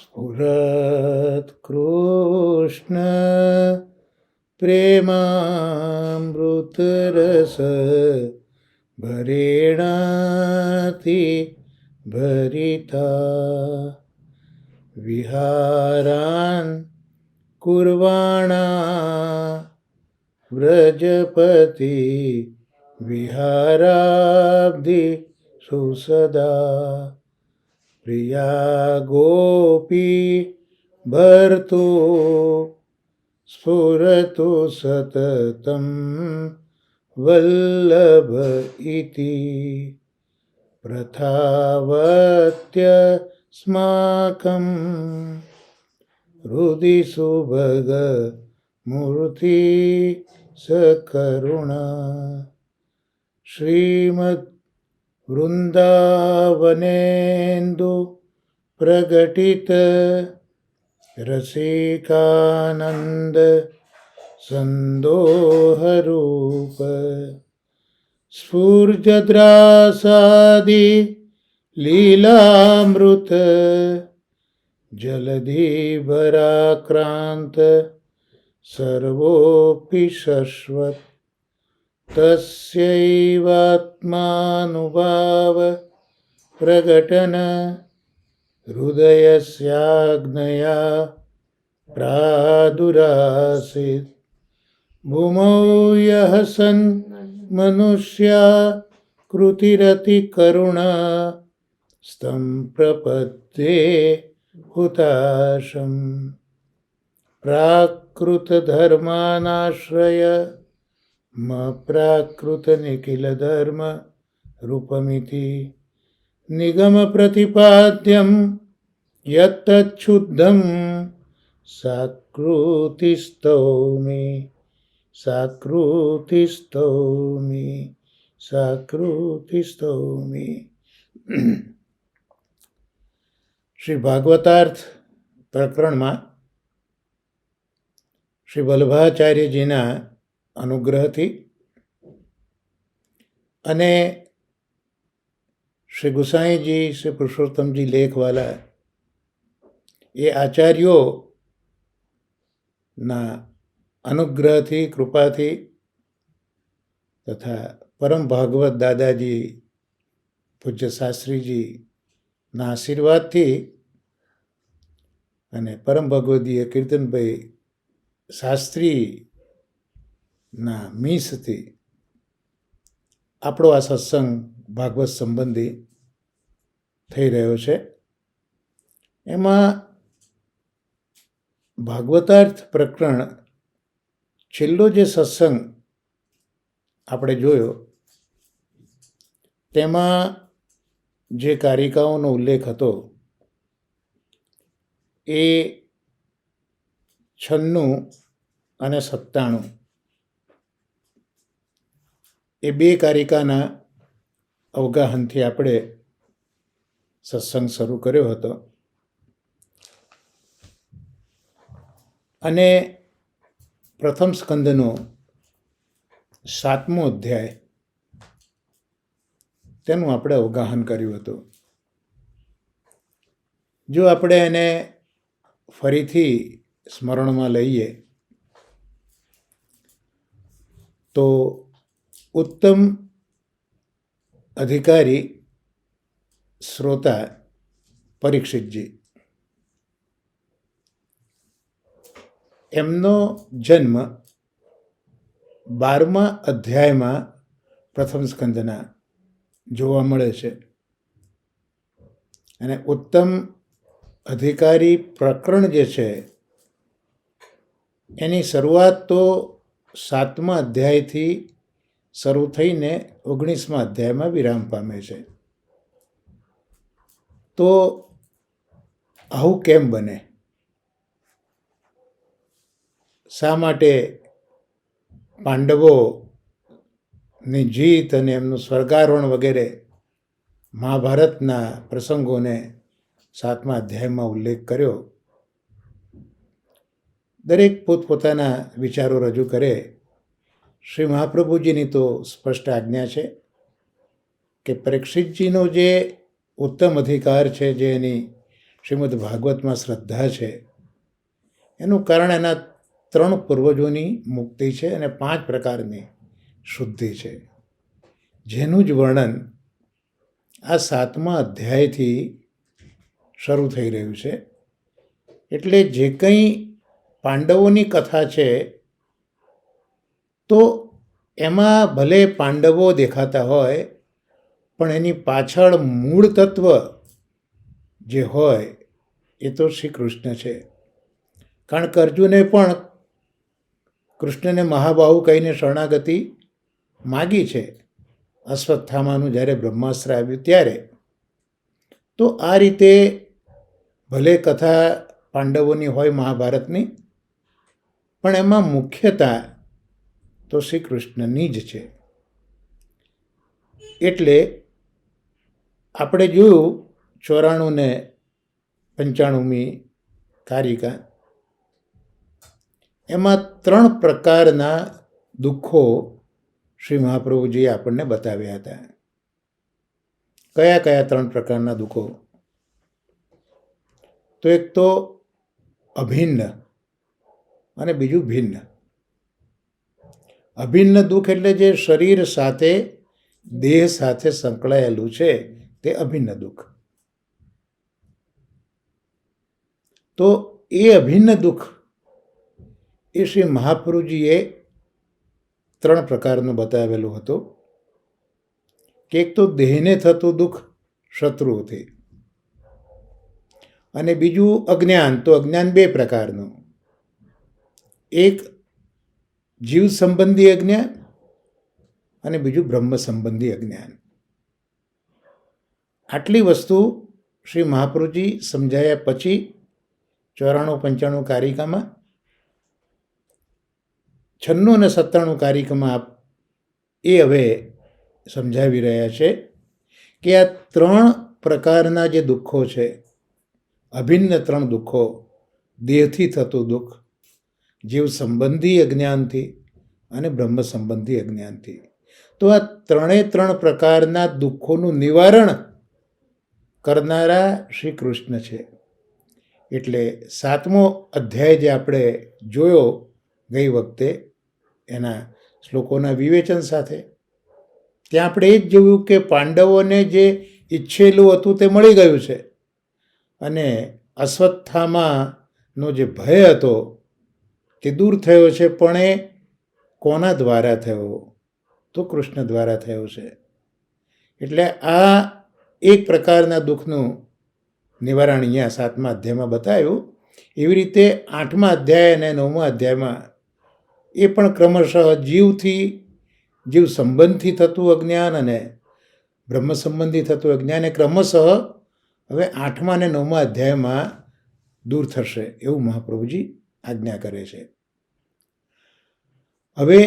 સ્ફુરત કૃષ્ણ પ્રેમામૃતરસ ભરેણાથી ભરિતા વિહારાન કુર્વાણા વ્રજપતિ વિહારાબ્ધિ સુસદા પ્રિયા ગોપી ભર્તુ સ્ફુરતુ સતતમ વલ્લભ ઇતિ પ્રથાવત્ય સ્માકં હૃદિ સુભગ મૂર્તિ સકરુણા શ્રીમદ વૃંદાવનેન્દુ પ્રગટિત રસિકાનંદ સંદોહરૂપ સ્ફુર્જદ્રાસાદિ લીલામૃત જલધિભરાક્રાંત સર્વોપિ શશ્વત તસ્યૈવાત્માનુભાવ પ્રગટન હૃદયસ્યાગ્નયા પ્રાદુરાસીત ભૂમૌ યઃ સન મનુષ્યા કૃતિરતિ કરુણા સ્તં પ્રપદ્યે હુતાશમ પ્રાકૃત ધર્માનાશ્રય પ્રાકૃત નિખિલ ધર્મ રૂપમિતિ નિગમ પ્રતિપાદ્યમ યત્તચ્છુદ્ધમ સાકૃતિસ્તૌમિ સાકૃતિસ્તૌમિ સાકૃતિસ્તૌમિ. શ્રી ભાગવતાર્થ પ્રકરણમાં શ્રી વલ્લભાચાર્યજીના અનુગ્રહથી અને શ્રી ગુસાઈજી શ્રી પુરુષોત્તમજી લેખવાલા એ આચાર્યોના અનુગ્રહથી કૃપાથી તથા પરમ ભાગવત દાદાજી પૂજ્ય શાસ્ત્રીજીના આશીર્વાદથી અને પરમ ભગવદીય કીર્તનભાઈ શાસ્ત્રીના મીસથી આપણો આ સત્સંગ ભાગવત સંબંધી થઈ રહ્યો છે. એમાં ભાગવતાર્થ પ્રકરણ છેલ્લો જે સત્સંગ આપણે જોયો તેમાં જે કારિકાઓનો ઉલ્લેખ હતો એ 96 અને 97 એ બે કારિકાના અવગાહનથી આપણે સત્સંગ શરૂ કર્યો હતો અને પ્રથમ સ્કંદનો 7મો અધ્યાય તેનું આપણે અવગાહન કર્યું હતું. જો આપણે એને ફરીથી સ્મરણમાં લઈએ તો ઉત્તમ અધિકારી શ્રોતા પરીક્ષિતજી, એમનો જન્મ 12મા અધ્યાયમાં પ્રથમ સ્કંદના જોવા મળે છે અને ઉત્તમ અધિકારી પ્રકરણ જે છે એની શરૂઆત તો 7મા અધ્યાયથી શરૂ થઈને 19મા અધ્યાયમાં વિરામ પામે છે. તો આવું કેમ બને? શા માટે પાંડવોની જીત અને એમનું સ્વર્ગારોહણ વગેરે મહાભારતના પ્રસંગોને 7મા અધ્યાયમાં ઉલ્લેખ કર્યો? દરેક પોતપોતાના વિચારો રજૂ કરે. શ્રી મહાપ્રભુજીની તો સ્પષ્ટ આજ્ઞા છે કે પરીક્ષિતજીનો જે ઉત્તમ અધિકાર છે, જે એની શ્રીમદ ભાગવતમાં શ્રદ્ધા છે, એનું કારણ એના 3 પૂર્વજોની મુક્તિ છે અને 5 પ્રકારની શુદ્ધિ છે, જેનું જ વર્ણન આ 7મા અધ્યાયથી શરૂ થઈ રહ્યું છે. એટલે જે કંઈ પાંડવોની કથા છે તો એમાં ભલે પાંડવો દેખાતા હોય, પણ એની પાછળ મૂળ તત્વ જે હોય એ તો શ્રી કૃષ્ણ છે. કારણ કે અર્જુને પણ કૃષ્ણને મહાબાહુ કહીને શરણાગતિ માગી છે અશ્વત્થામાનું જ્યારે બ્રહ્માસ્ત્ર આવ્યું ત્યારે. તો આ રીતે ભલે કથા પાંડવોની હોય મહાભારતની, પણ એમાં મુખ્યતા તો શ્રી કૃષ્ણની જ છે. એટલે આપણે જોયું 94 ને 95મી કારિકા, એમાં 3 પ્રકારના દુઃખો શ્રી મહાપ્રભુજીએ આપણને બતાવ્યા હતા. કયા કયા 3 પ્રકારના દુઃખો? તો એક તો અભિન્ન અને બીજું ભિન્ન. અભિન્ન દુઃખ એટલે જે શરીર સાથે, દેહ સાથે સંકળાયેલું છે તે અભિન્ન દુઃખ. તો એ અભિન્ન દુઃખ એ શ્રી મહાપ્રભુજીએ 3 પ્રકારનું બતાવેલું હતું કે એક તો દેહને થતું દુઃખ શત્રુઓથી, અને બીજું અજ્ઞાન. તો અજ્ઞાન 2 પ્રકારનું, એક જીવ સંબંધી અજ્ઞાન અને બીજું બ્રહ્મ સંબંધી અજ્ઞાન. આટલી વસ્તુ શ્રી મહાપ્રભુજી સમજાયા પછી 94-95 કારિકામાં, 96 અને 97 કારિકામાં એ હવે સમજાવી રહ્યા છે કે આ 3 પ્રકારના જે દુઃખો છે, અભિન્ન 3 દુઃખો, દેહથી થતું દુઃખ, જીવ સંબંધી અજ્ઞાનથી અને બ્રહ્મ સંબંધી અજ્ઞાનથી. તો આ 3 પ્રકારના દુઃખોનું નિવારણ કરનારા શ્રી કૃષ્ણ છે. એટલે 7મો અધ્યાય જે આપણે જોયો ગઈ વખતે એના શ્લોકોના વિવેચન સાથે, ત્યાં આપણે એ જ જોયું કે પાંડવોને જે ઈચ્છેલું હતું તે મળી ગયું છે, અને અશ્વત્થામાનો જે ભય હતો તે દૂર થયો છે. પણ એ કોના દ્વારા થયો? તો કૃષ્ણ દ્વારા થયો છે. એટલે આ એક પ્રકારના દુઃખનું નિવારણ અહીંયા 7મા અધ્યાયમાં બતાવ્યું. એવી રીતે 8મા અધ્યાય અને 9મા અધ્યાયમાં એ પણ ક્રમશઃ જીવ સંબંધથી થતું અજ્ઞાન અને બ્રહ્મ સંબંધી થતું અજ્ઞાન એ ક્રમશઃ હવે 8મા અને 9મા અધ્યાયમાં દૂર થશે એવું મહાપ્રભુજી આજ્ઞા કરે છે. હવે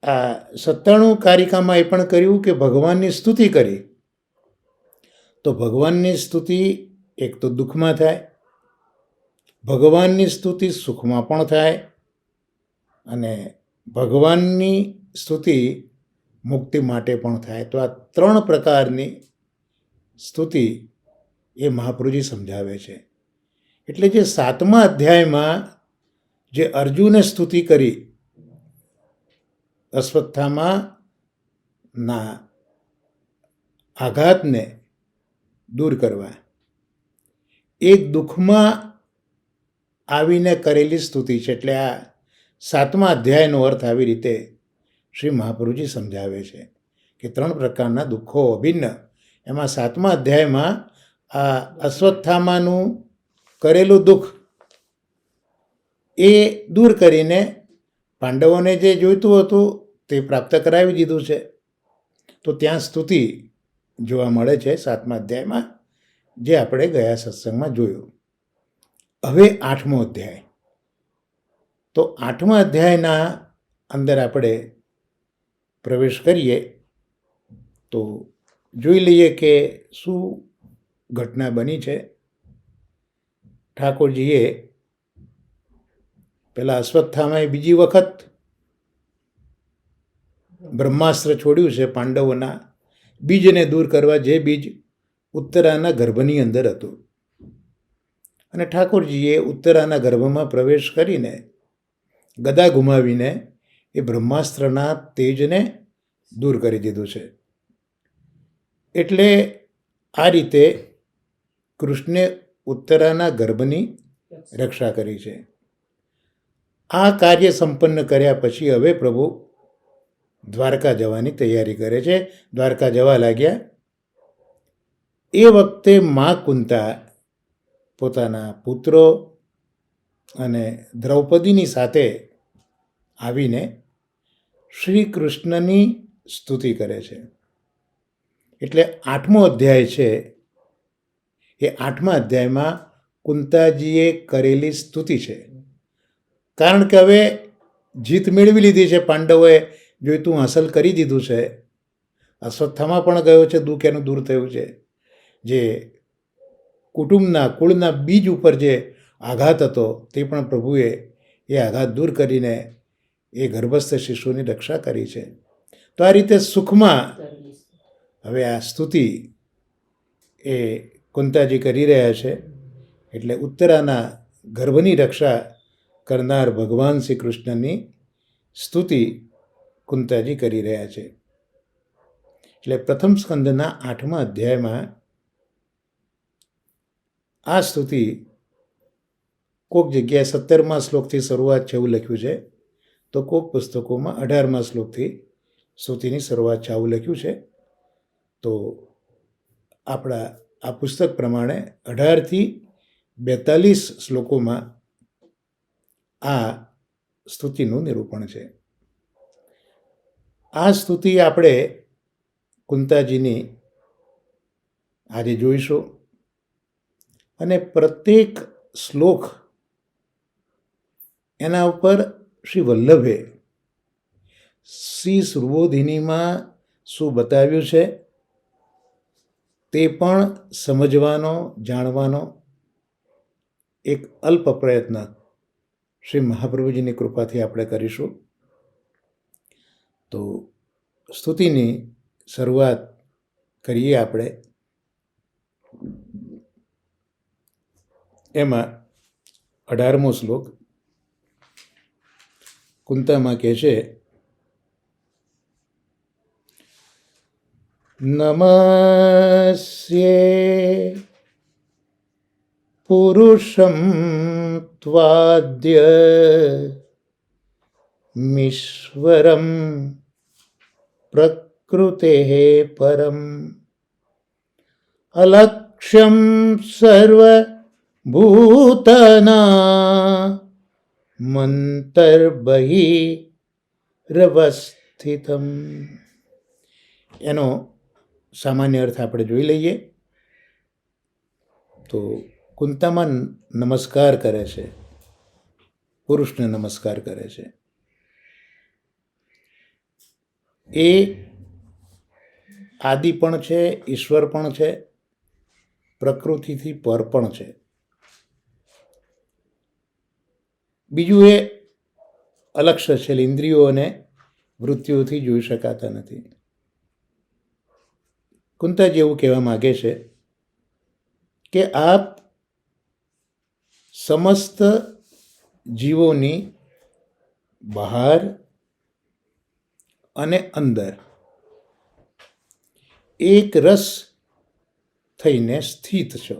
આ 97 કારિકામાં એ પણ કર્યું કે ભગવાનની સ્તુતિ કરી. તો ભગવાનની સ્તુતિ એક તો દુઃખમાં થાય, ભગવાનની સ્તુતિ સુખમાં પણ થાય, અને ભગવાનની સ્તુતિ મુક્તિ માટે પણ થાય. તો આ 3 પ્રકારની સ્તુતિ એ મહાપ્રભુજી સમજાવે છે. એટલે જે 7મા અધ્યાયમાં જે અર્જુને સ્તુતિ કરી અશ્વત્થામાના આઘાતને દૂર કરવા, એ દુઃખમાં આવીને કરેલી સ્તુતિ છે. એટલે આ 7મા અધ્યાયનો અર્થ આવી રીતે શ્રી મહાપ્રભુજી સમજાવે છે કે 3 પ્રકારના દુઃખો અભિન્ન. એમાં 7મા અધ્યાયમાં આ અશ્વત્થામાનું કરેલું દુઃખ એ દૂર કરીને પાંડવોને જે જોઈતું હતું તે પ્રાપ્ત કરાવી દીધું છે. તો ત્યાં સ્તુતિ જોવા મળે છે 7મા અધ્યાયમાં, જે આપણે ગયા સત્સંગમાં જોયું. હવે 8મો અધ્યાય. તો 8મા અધ્યાયના અંદર આપણે પ્રવેશ કરીએ તો જોઈ લઈએ કે શું ઘટના બની છે. ઠાકોરજીએ પેલા અશ્વત્થામાએ બીજી વખત બ્રહ્માસ્ત્ર છોડ્યું છે પાંડવોના બીજને દૂર કરવા, જે બીજ ઉત્તરાના ગર્ભની અંદર હતું. અને ઠાકોરજીએ ઉત્તરાના ગર્ભમાં પ્રવેશ કરીને ગદા ગુમાવીને એ બ્રહ્માસ્ત્રના તેજને દૂર કરી દીધું છે. એટલે આ રીતે કૃષ્ણે ઉત્તરાના ગર્ભની રક્ષા કરી છે. આ કાર્ય સંપન્ન કર્યા પછી હવે પ્રભુ દ્વારકા જવાની તૈયારી કરે છે. દ્વારકા જવા લાગ્યા. એ વખતે મા કુંતા પોતાના પુત્રો અને દ્રૌપદીની સાથે આવીને શ્રી કૃષ્ણની સ્તુતિ કરે છે. એટલે 8મો અધ્યાય છે. એ 8મા અધ્યાયમાં કુંતાજીએ કરેલી સ્તુતિ છે. કારણ કે હવે જીત મેળવી લીધી છે. પાંડવોએ જોઈતું હાંસલ કરી દીધું છે. અશ્વત્થામા પણ ગયો છે, દુઃખ એનું દૂર થયું છે. જે કુટુંબના કુળના બીજ ઉપર જે આઘાત હતો તે પણ પ્રભુએ એ આઘાત દૂર કરીને એ ગર્ભસ્થ શિશુની રક્ષા કરી છે. તો આ રીતે સુખમાં હવે આ સ્તુતિ એ કુંતાજી કરી રહ્યા છે. એટલે ઉત્તરાના ગર્ભની રક્ષા કરનાર ભગવાન શ્રી કૃષ્ણની સ્તુતિ કુંતાજી કરી રહ્યા છે. એટલે પ્રથમ સ્કંદના 8મા અધ્યાયમાં આ સ્તુતિ કોઈક જગ્યાએ 17મા શ્લોકથી શરૂઆત છે એવું લખ્યું છે, તો કોઈક પુસ્તકોમાં 18મા શ્લોકથી સ્તુતિની શરૂઆત છે આવું લખ્યું છે. તો આપણા આ પુસ્તક પ્રમાણે 18થી 42 શ્લોકોમાં આ સ્તુતિનું નિરૂપણ છે. આ સ્તુતિ આપણે કુંતાજીની આજે જોઈશું. અને પ્રત્યેક શ્લોક એના ઉપર શ્રી વલ્લભે શ્રી સુરબોધિનીમાં શું બતાવ્યું છે તે પણ સમજવાનો, જાણવાનો એક અલ્પ પ્રયત્ન શ્રી મહાપ્રભુજીની કૃપાથી આપણે કરીશું. તો સ્તુતિની શરૂઆત કરીએ આપણે. એમાં 18મો શ્લોક કુંતામાં કહે છે, નમસ્યે પુરુષમ ત્વાદ્ય મીશ્વરમ પ્રકૃતે પરમ અલક્ષ્યમ સર્વ ભૂતના મંતર્બહિરવસ્થિતમ. એનો સામાન્ય અર્થ આપણે જોઈ લઈએ. તો કુંતામાં નમસ્કાર કરે છે, પુરુષને નમસ્કાર કરે છે. એ આદિ પણ છે, ઈશ્વર પણ છે, પ્રકૃતિથી પર પણ છે. બીજું એ અલક્ષ્ય છે, ઇન્દ્રિયો અને વૃત્તિઓથી જોઈ શકાતા નથી. કુંતાજી એવું કહેવા માગે છે કે આપ સમસ્ત જીવોની બહાર અને અંદર એક રસ થઈને સ્થિત છો,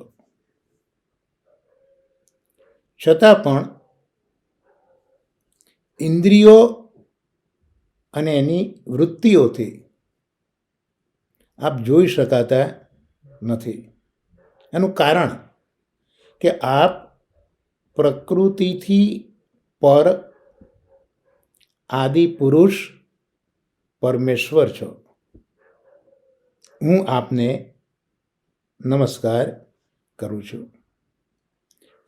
છતાં પણ ઇન્દ્રિયો અને એની વૃત્તિઓથી આપ જોઈ શકાતા નથી. એનું કારણ કે આપ પ્રકૃતિથી પર આદિ પુરુષ પરમેશ્વર છો. હું આપને નમસ્કાર કરું છું.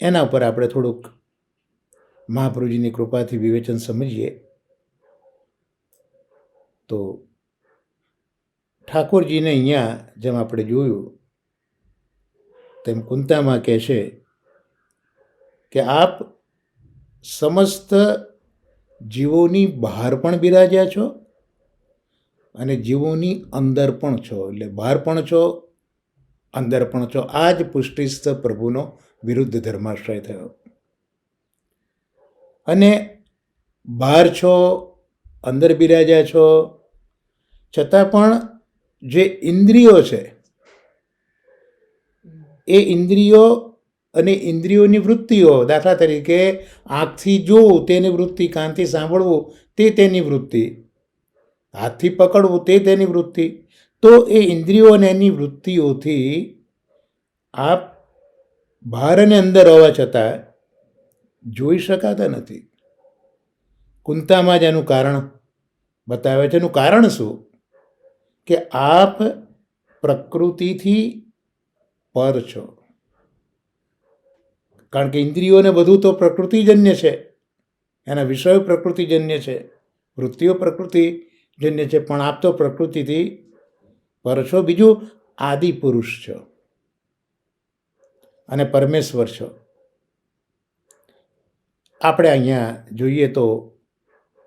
એના ઉપર આપણે થોડુંક મહાપ્રભુજીની કૃપાથી વિવેચન સમજીએ તો ઠાકોરજીને અહીંયા જેમ આપણે જોયું તેમ કુંતામાં કહે છે કે આપ સમસ્ત જીવોની બહાર પણ બિરાજ્યા છો અને જીવોની અંદર પણ છો. એટલે બહાર પણ છો અંદર પણ છો. આ જ પુષ્ટિસ્થ પ્રભુનો વિરુદ્ધ ધર્માશ્રય થયો. અને બહાર છો, અંદર બિરાજ્યા છો, છતાં પણ જે ઇન્દ્રિયો છે એ ઇન્દ્રિયો અને ઇન્દ્રિયોની વૃત્તિઓ, દાખલા તરીકે આંખથી જોવું તેની વૃત્તિ, કાનથી સાંભળવું તે તેની વૃત્તિ, હાથથી પકડવું તે તેની વૃત્તિ, તો એ ઇન્દ્રિયો અને એની વૃત્તિઓથી આપ બહાર અને અંદર હોવા છતાં જોઈ શકાતા નથી. કુંતામાં જ એનું કારણ બતાવે છે. એનું કારણ શું? કે આપ પ્રકૃતિથી પર છો. કારણ કે ઇન્દ્રિયોને બધું તો પ્રકૃતિજન્ય છે, એના વિષયો પ્રકૃતિજન્ય છે, વૃત્તિઓ પ્રકૃતિજન્ય છે, પણ આપ તો પ્રકૃતિથી પર છો. બીજું, આદિ પુરુષ છો અને પરમેશ્વર છો. આપણે અહીંયા જોઈએ તો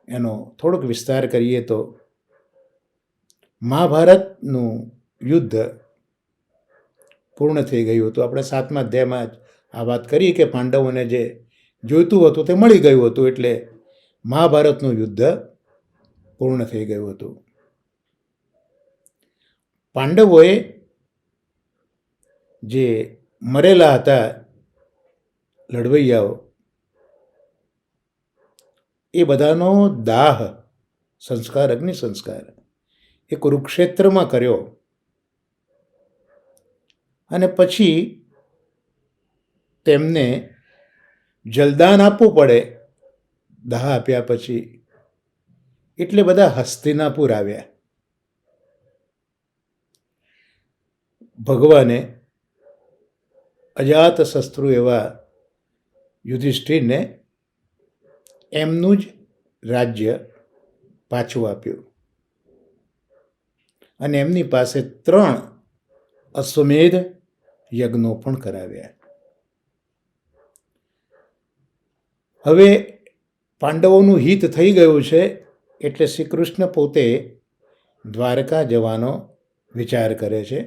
એનો થોડોક વિસ્તાર કરીએ તો મહાભારતનું યુદ્ધ પૂર્ણ થઈ ગયું હતું. આપણે 7મા અધ્યાયમાં જ આ વાત કરી કે પાંડવોને જે જોઈતું હતું તે મળી ગયું હતું, એટલે મહાભારતનું યુદ્ધ પૂર્ણ થઈ ગયું હતું. પાંડવોએ જે મરેલા હતા લડવૈયાઓ, એ બધાનો દાહ સંસ્કાર, અગ્નિ સંસ્કાર એ કુરુક્ષેત્રમાં કર્યો. અને પછી તેમને જલદાન આપવું પડે દાહ આપ્યા પછી, એટલે બધા હસ્તિનાપુર આવ્યા. ભગવાને અજાત શસ્ત્રુ એવા યુધિષ્ઠિરને એમનું જ રાજ્ય પાછું આપ્યું અને એમની પાસે 3 અશ્વમેધ યજ્ઞો પણ કરાવ્યા. હવે પાંડવોનું હિત થઈ ગયું છે, એટલે શ્રી કૃષ્ણ પોતે દ્વારકા જવાનો વિચાર કરે છે.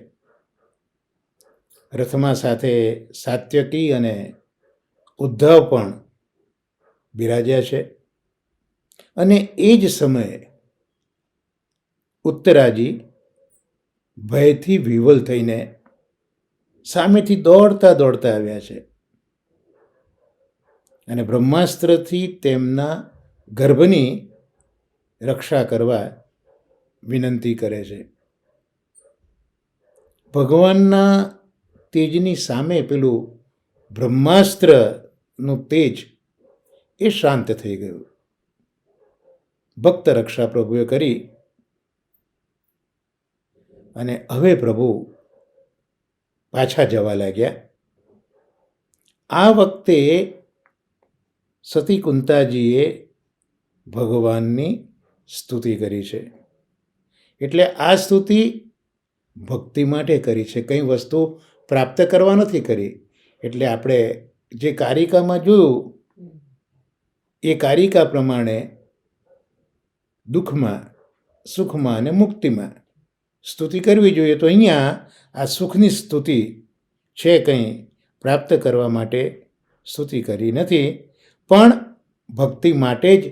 રથમાં સાથે સાત્યકી અને ઉદ્ધવ પણ બિરાજ્યા છે. અને એ જ સમયે ઉત્તરાજી ભયથી વિવલ થઈને સામેથી દોડતા દોડતા આવ્યા છે અને બ્રહ્માસ્ત્રથી તેમના ગર્ભની રક્ષા કરવા વિનંતી કરે છે. ભગવાનના તેજની સામે પેલું બ્રહ્માસ્ત્રનું તેજ એ શાંત થઈ ગયું. ભક્ત રક્ષા પ્રભુએ કરી અને હવે પ્રભુ પાછા જવા લાગ્યા. આ વખતે સતી કુંતાજીએ ભગવાનની સ્તુતિ કરી છે. એટલે આ સ્તુતિ ભક્તિ માટે કરી છે, કંઈ વસ્તુ પ્રાપ્ત કરવા નથી કરી. એટલે આપણે જે કારિકામાં જોયું એ કારિકા પ્રમાણે દુઃખમાં, સુખમાં અને મુક્તિમાં સ્તુતિ કરવી જોઈએ. તો અહીંયા આ સુખની સ્તુતિ છે, કંઈ પ્રાપ્ત કરવા માટે સ્તુતિ કરી નથી, પણ ભક્તિ માટે જ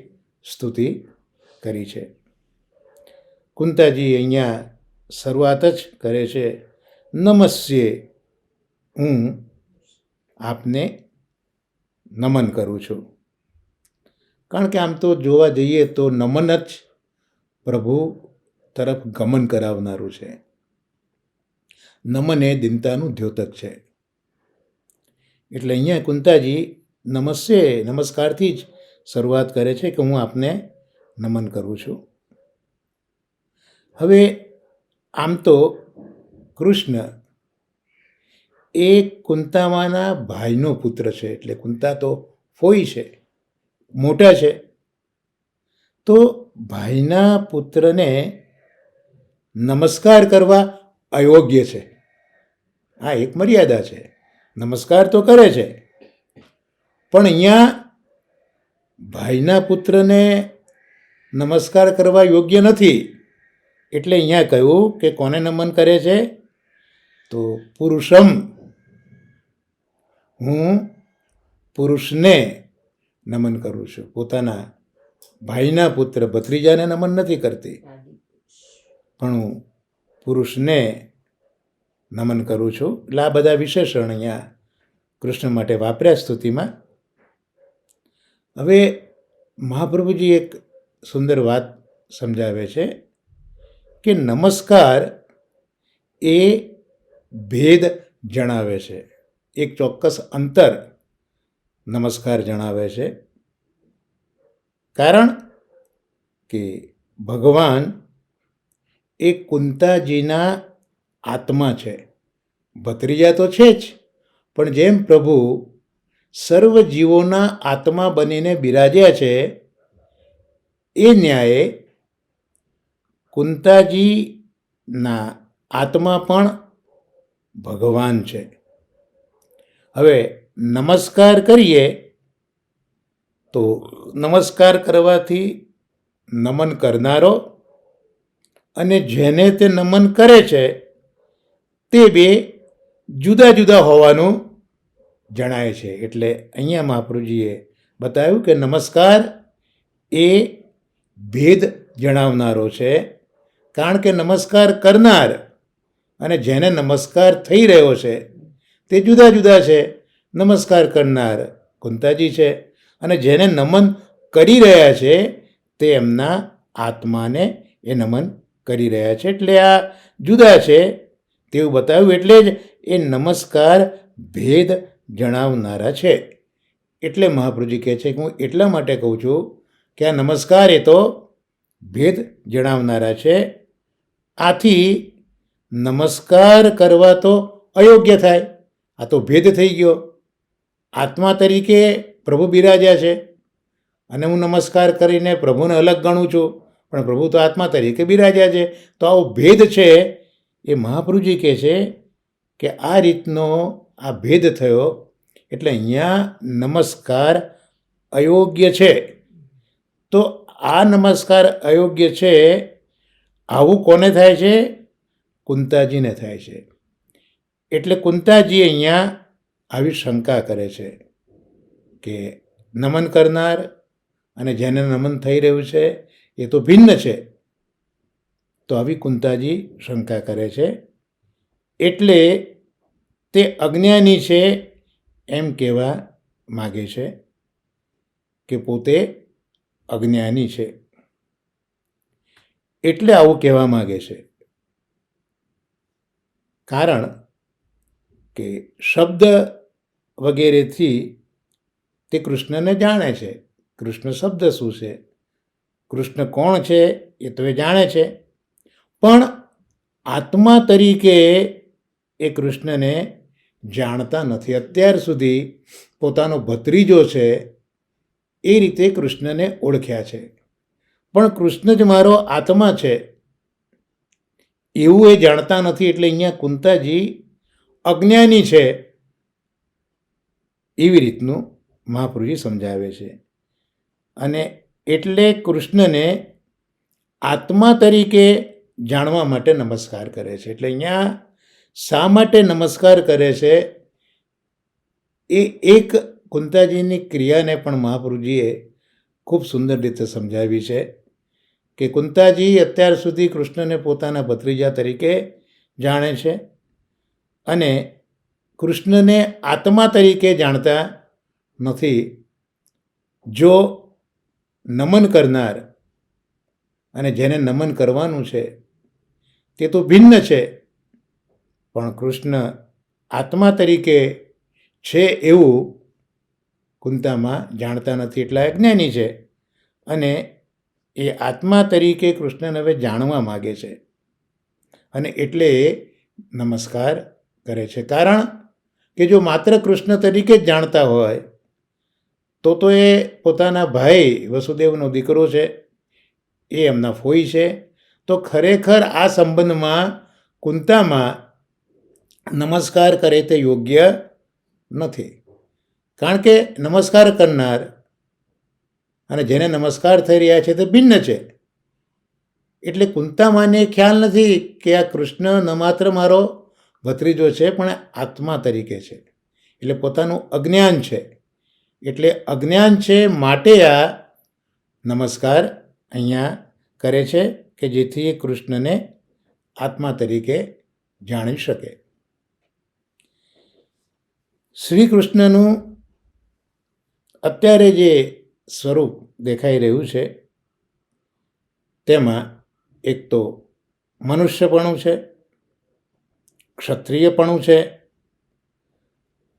સ્તુતિ કરી છે. કુંતાજી અહીંયા શરૂઆત જ કરે છે, નમસ્યે, હું આપને નમન કરું છું. કારણ કે આમ તો જોવા જઈએ તો નમન જ પ્રભુ તરફ ગમન કરાવનારું છે. નમન એ દીનતાનું દ્યોતક છે. એટલે અહીંયા કુંતાજી નમસ્યે, નમસ્કારથી જ શરૂઆત કરે છે કે હું આપને નમન કરું છું. હવે આમ તો કૃષ્ણ એ કુંતામાના ભાઈનો પુત્ર છે, એટલે કુંતા તો ફોઈ છે, મોટા છે. તો ભાઈના પુત્રને નમસ્કાર કરવા અયોગ્ય છે. આ એક મર્યાદા છે. નમસ્કાર તો કરે છે, પણ અહીંયા ભાઈના પુત્રને નમસ્કાર કરવા યોગ્ય નથી. એટલે અહીંયા કહ્યું કે કોને નમન કરે છે? તો પુરુષમ, હું પુરુષને નમન કરું છું. પોતાના ભાઈના પુત્ર ભત્રીજાને નમન નથી કરતી, પણ હું પુરુષને નમન કરું છું. એટલે આ બધા વિશેષણ અહીંયા કૃષ્ણ માટે વાપર્યા સ્તુતિમાં. હવે મહાપ્રભુજી એક સુંદર વાત સમજાવે છે કે નમસ્કાર એ ભેદ જણાવે છે, એક ચોક્કસ અંતર નમસ્કાર જણાવે છે. કારણ કે ભગવાન એ કુંતાજીના આત્મા છે, ભત્રીજા તો છે જ, પણ જેમ પ્રભુ સર્વ જીવોના આત્મા બનીને બિરાજ્યા છે, એ ન્યાયે કુંતાજીના આત્મા પણ ભગવાન છે. હવે નમસ્કાર કરીએ તો નમસ્કાર કરવાથી નમન કરનારો અને જેને તે નમન કરે છે તે બે જુદા જુદા હોવાનું જણાય છે. એટલે અહીંયા મહાપ્રભુજીએ બતાવ્યું કે નમસ્કાર એ ભેદ જણાવનારો છે. કારણ કે નમસ્કાર કરનાર અને જેને નમસ્કાર થઈ રહ્યો છે તે જુદા જુદા છે. નમસ્કાર કરનાર કુંતાજી છે અને જેને નમન કરી રહ્યા છે તે એમના આત્માને એ નમન કરી રહ્યા છે. એટલે આ જુદા છે તેવું બતાવ્યું. એટલે જ એ નમસ્કાર ભેદ જણાવનારા છે. એટલે મહાપ્રભુજી કહે છે કે હું એટલા માટે કહું છું કે આ નમસ્કાર એ તો ભેદ જણાવનારા છે. આથી નમસ્કાર કરવા તો અયોગ્ય થાય, આ તો ભેદ થઈ ગયો. આત્મા તરીકે પ્રભુ બિરાજ્યા છે અને હું નમસ્કાર કરીને પ્રભુને અલગ ગણું છું, પણ પ્રભુ તો આત્મા તરીકે બિરાજ્યા છે. તો આવો ભેદ છે એ મહાપ્રભુજી કહે છે કે આ રીતનો આ ભેદ થયો, એટલે અહીંયા નમસ્કાર અયોગ્ય છે. તો આ નમસ્કાર અયોગ્ય છે, આવું કોને થાય છે? કુંતાજીને થાય છે. એટલે કુંતાજી અહીંયા આવી શંકા કરે છે કે નમન કરનાર અને જેને નમન થઈ રહ્યું છે એ તો ભિન્ન છે. તો આવી કુંતાજી શંકા કરે છે. એટલે તે અજ્ઞાની છે એમ કહેવા માગે છે કે પોતે અજ્ઞાની છે, એટલે આવું કહેવા માગે છે. કારણ કે શબ્દ વગેરેથી તે કૃષ્ણને જાણે છે. કૃષ્ણ શબ્દ શું છે, કૃષ્ણ કોણ છે એ તો એ જાણે છે, પણ આત્મા તરીકે એ કૃષ્ણને જાણતા નથી. અત્યાર સુધી પોતાનો ભત્રીજો છે એ રીતે કૃષ્ણને ઓળખ્યા છે, પણ કૃષ્ણ જ મારો આત્મા છે એવું એ જાણતા નથી. એટલે અહીંયા કુંતાજી અજ્ઞાની છે એવી રીતનું મહાપ્રભુજી સમજાવે છે. અને એટલે કૃષ્ણને આત્મા તરીકે જાણવા માટે નમસ્કાર કરે છે. એટલે અહીંયા શા માટે નમસ્કાર કરે છે એ એક કુંતાજીની ક્રિયાને પણ મહાપ્રભુજીએ ખૂબ સુંદર રીતે સમજાવી છે કે કુંતાજી અત્યાર સુધી કૃષ્ણને પોતાના ભત્રીજા તરીકે જાણે છે અને કૃષ્ણને આત્મા તરીકે જાણતા નથી. જો નમન કરનાર અને જેને નમન કરવાનું છે તે તો ભિન્ન છે, પણ કૃષ્ણ આત્મા તરીકે છે એવું કુંતામાં જાણતા નથી. એટલે અજ્ઞાની છે અને એ આત્મા તરીકે કૃષ્ણને હવે જાણવા માગે છે અને એટલે એ નમસ્કાર કરે છે. કારણ કે જો માત્ર કૃષ્ણ તરીકે જ જાણતા હોય તો એ પોતાના ભાઈ વસુદેવનો દીકરો છે, એ એમના ફોઈ છે. તો ખરેખર આ સંબંધમાં કુંતામાં નમસ્કાર કરે તે યોગ્ય નથી. કારણ કે નમસ્કાર કરનાર અને જેને નમસ્કાર થઈ રહ્યા છે તે ભિન્ન છે. એટલે કુંતામાને ખ્યાલ નથી કે આ કૃષ્ણ ન માત્ર મારો ભત્રીજો છે પણ આત્મા તરીકે છે, એટલે પોતાનું અજ્ઞાન છે, એટલે અજ્ઞાન છે માટે આ નમસ્કાર અહીંયા કરે છે કે જેથી એ કૃષ્ણને આત્મા તરીકે જાણી શકે. શ્રી કૃષ્ણનું અત્યારે જે સ્વરૂપ દેખાઈ રહ્યું છે તેમાં એક તો મનુષ્યપણું છે, ક્ષત્રિયપણું છે.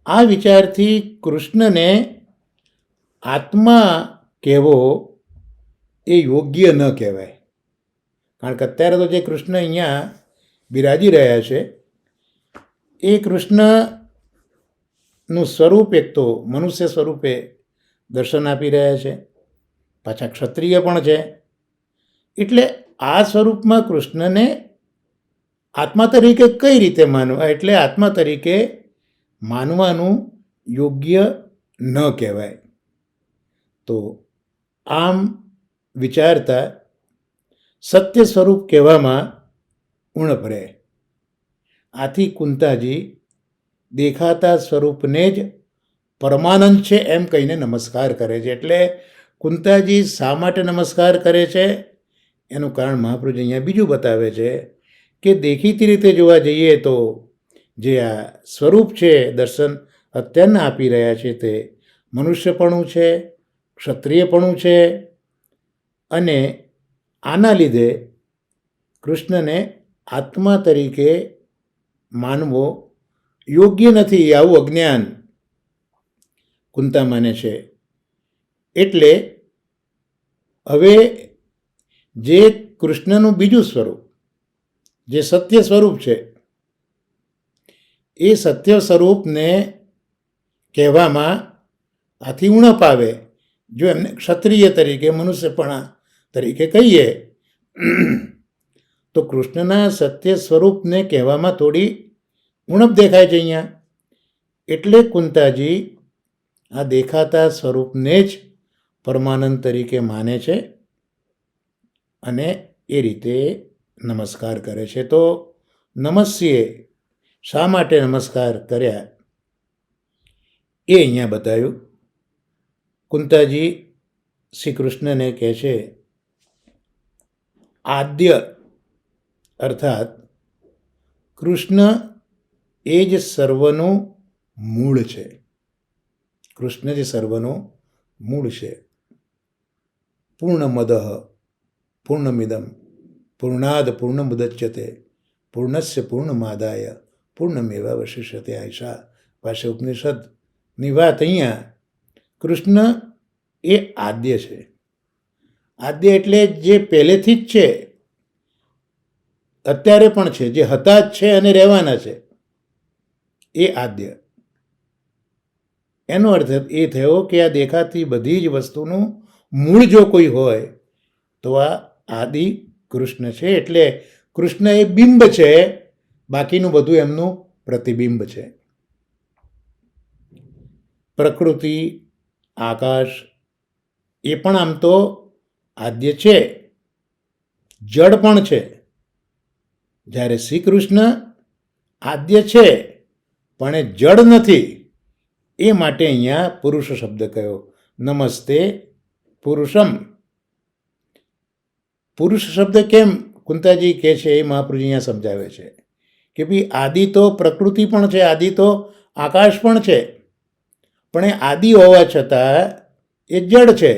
આ વિચારથી કૃષ્ણને આત્મા કહેવો એ યોગ્ય ન કહેવાય. કારણ કે અત્યારે તો જે કૃષ્ણ અહીંયા બિરાજી રહ્યા છે એ કૃષ્ણનું સ્વરૂપ એક તો મનુષ્ય સ્વરૂપે દર્શન આપી રહ્યા છે, પાછા ક્ષત્રિય પણ છે. એટલે આ સ્વરૂપમાં કૃષ્ણને આત્મા તરીકે કઈ રીતે માનવા, એટલે આત્મા તરીકે માનવાનું યોગ્ય ન કહેવાય. તો આમ વિચારતા સત્ય સ્વરૂપ કહેવામાં ઉણપ રહે. આથી કુંતાજી દેખાતા સ્વરૂપને જ પરમાનંદ છે એમ કહીને નમસ્કાર કરે છે. એટલે કુંતાજી શા માટે નમસ્કાર કરે છે એનું કારણ મહાપ્રભુજી અહીંયા બીજું બતાવે છે કે દેખીતી રીતે જોવા જઈએ તો જે આ સ્વરૂપ છે દર્શન અત્યારના આપી રહ્યા છે તે મનુષ્યપણું છે, ક્ષત્રિયપણું છે, અને આના લીધે કૃષ્ણને આત્મા તરીકે માનવો યોગ્ય નથી, આવું અજ્ઞાન કુંતા માને છે. એટલે હવે જે કૃષ્ણનું બીજું સ્વરૂપ જે સત્ય સ્વરૂપ છે એ સત્ય સ્વરૂપને કહેવામાં આથી ઉણપ આવે. જો એમને ક્ષત્રિય તરીકે મનુષ્યપણા તરીકે કહીએ તો કૃષ્ણના સત્ય સ્વરૂપને કહેવામાં થોડી ઉણપ દેખાય છે અહીંયા. એટલે કુંતાજી આ દેખાતા સ્વરૂપને જ પરમાનંદ તરીકે માને છે અને એ રીતે નમસ્કાર કરે છે. તો નમસ્યે શા માટે નમસ્કાર કર્યા એ અહીંયા બતાવ્યું. કુંતાજી શ્રી કૃષ્ણને કહે છે આદ્ય અર્થાત કૃષ્ણ એ જ સર્વનું મૂળ છે. કૃષ્ણ જ સર્વનું મૂળ છે. પૂર્ણમદ પૂર્ણમિદમ પૂર્ણાદ પૂર્ણમુદચ્યતે પૂર્ણસ્ય પૂર્ણમાદાય પૂર્ણમેવાવશિષ્યતે. આયશા ભાષ્ય ઉપનિષદની વાત અહીંયા. કૃષ્ણ એ આદ્ય છે. આદ્ય એટલે જે પહેલેથી જ છે, અત્યારે પણ છે, જે હતા જ છે અને રહેવાના છે, એ આદ્ય. એનો અર્થ એ થયો કે આ દેખાતી બધી જ વસ્તુનું મૂળ જો કોઈ હોય તો આ આદિ કૃષ્ણ છે. એટલે કૃષ્ણ એ બિંબ છે, બાકીનું બધું એમનું પ્રતિબિંબ છે. પ્રકૃતિ, આકાશ એ પણ આમ તો આદ્ય છે, જડ પણ છે. જ્યારે શ્રી કૃષ્ણ આદ્ય છે પણ એ જડ નથી. એ માટે અહીંયા પુરુષ શબ્દ કયો. નમસ્તે પુરુષમ. પુરુષ શબ્દ કેમ કુંતાજી કહે છે એ મહાપ્રભુજી અહીંયા સમજાવે છે કે ભાઈ આદિ તો પ્રકૃતિ પણ છે, આદિ તો આકાશ પણ છે, પણ એ આદિ હોવા છતાં એ જડ છે.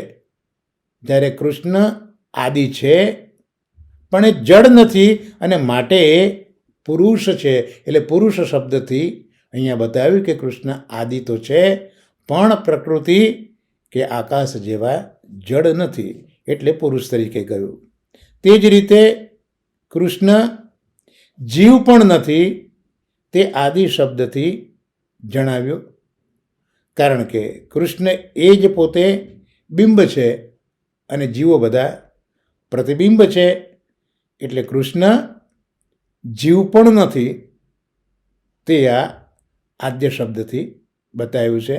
જ્યારે કૃષ્ણ આદિ છે પણ એ જડ નથી અને માટે એ પુરુષ છે. એટલે પુરુષ શબ્દથી અહીંયા બતાવ્યું કે કૃષ્ણ આદિ તો છે પણ પ્રકૃતિ કે આકાશ જેવા જડ નથી, એટલે પુરુષ તરીકે કહ્યું. તે જ રીતે કૃષ્ણ જીવ પણ નથી, તે આદિ શબ્દથી જણાવ્યું. કારણ કે કૃષ્ણ એ જ પોતે બિંબ છે અને જીવો બધા પ્રતિબિંબ છે. એટલે કૃષ્ણ જીવ પણ નથી, તે આ આદ્ય શબ્દથી બતાવ્યું છે.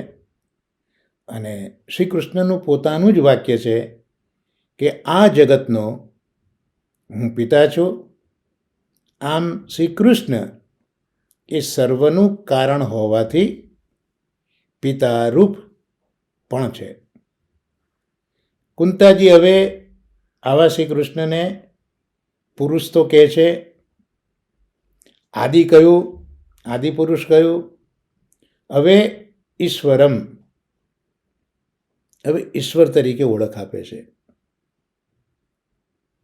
અને શ્રી કૃષ્ણનું પોતાનું જ વાક્ય છે કે આ જગતનો હું પિતા છું. આમ શ્રી કૃષ્ણ એ સર્વનું કારણ હોવાથી પિતારૂપ પણ છે. કુંતાજી હવે આવા શ્રી કૃષ્ણને પુરુષ તો કહે છે, આદિ કયું, આદિ પુરુષ કયું, હવે ઈશ્વરમ, હવે ઈશ્વર તરીકે ઓળખ આપે છે.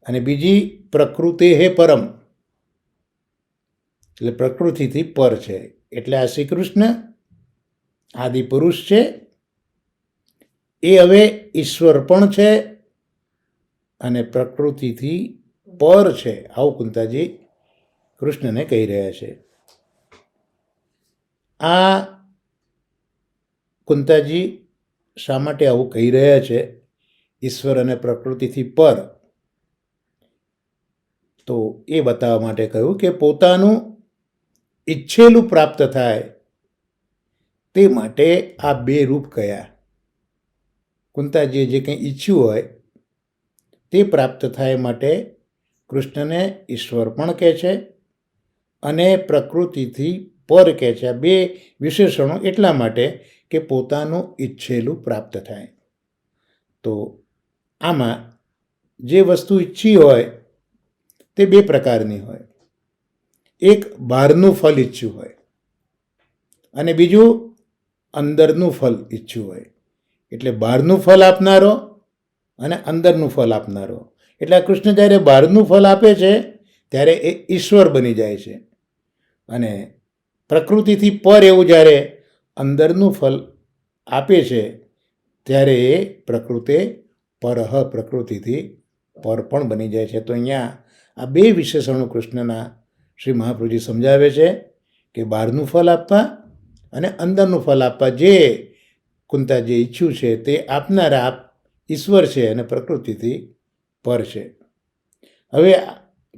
અને બીજી પ્રકૃતિ હે પરમ, એટલે પ્રકૃતિથી પર છે. એટલે આ શ્રી કૃષ્ણ આદિ પુરુષ છે, એ હવે ઈશ્વર પણ છે અને પ્રકૃતિથી પર છે. આવું કુંતાજી કૃષ્ણને કહી રહ્યા છે. આ કુંતાજી શા માટે આવું કહી રહ્યા છે, ઈશ્વર અને પ્રકૃતિથી પર? તો એ બતાવવા માટે કહ્યું કે પોતાનું ઈચ્છેલું પ્રાપ્ત થાય તે માટે આ બે રૂપ કયા. કુંતાજીએ જે કંઈ ઈચ્છ્યું હોય તે પ્રાપ્ત થાય માટે કૃષ્ણને ઈશ્વર પણ કહે છે અને પ્રકૃતિથી પર કહે છે. આ બે વિશેષણો એટલા માટે કે પોતાનું ઈચ્છેલું પ્રાપ્ત થાય. તો આમાં જે વસ્તુ ઈચ્છી હોય તે બે પ્રકારની હોય. એક બહારનું ફળ ઈચ્છ્યું હોય અને બીજું અંદરનું ફળ ઈચ્છ્યું હોય. એટલે બહારનું ફળ આપનારો અને અંદરનું ફળ આપનારો. એટલે આ કૃષ્ણ જ્યારે બહારનું ફળ આપે છે ત્યારે એ ઈશ્વર બની જાય છે અને પ્રકૃતિથી પર એવું જ્યારે અંદરનું ફળ આપે છે ત્યારે એ પ્રકૃતિ પરહ, પ્રકૃતિથી પર પણ બની જાય છે. તો અહીંયા આ બે વિશેષણો કૃષ્ણના શ્રી મહાપ્રભુજી સમજાવે છે કે બહારનું ફળ આપવા અને અંદરનું ફળ આપવા. જે કુંતાજીએ ઈચ્છ્યું છે તે આપનારા આપ ઈશ્વર છે અને પ્રકૃતિથી પર છે. હવે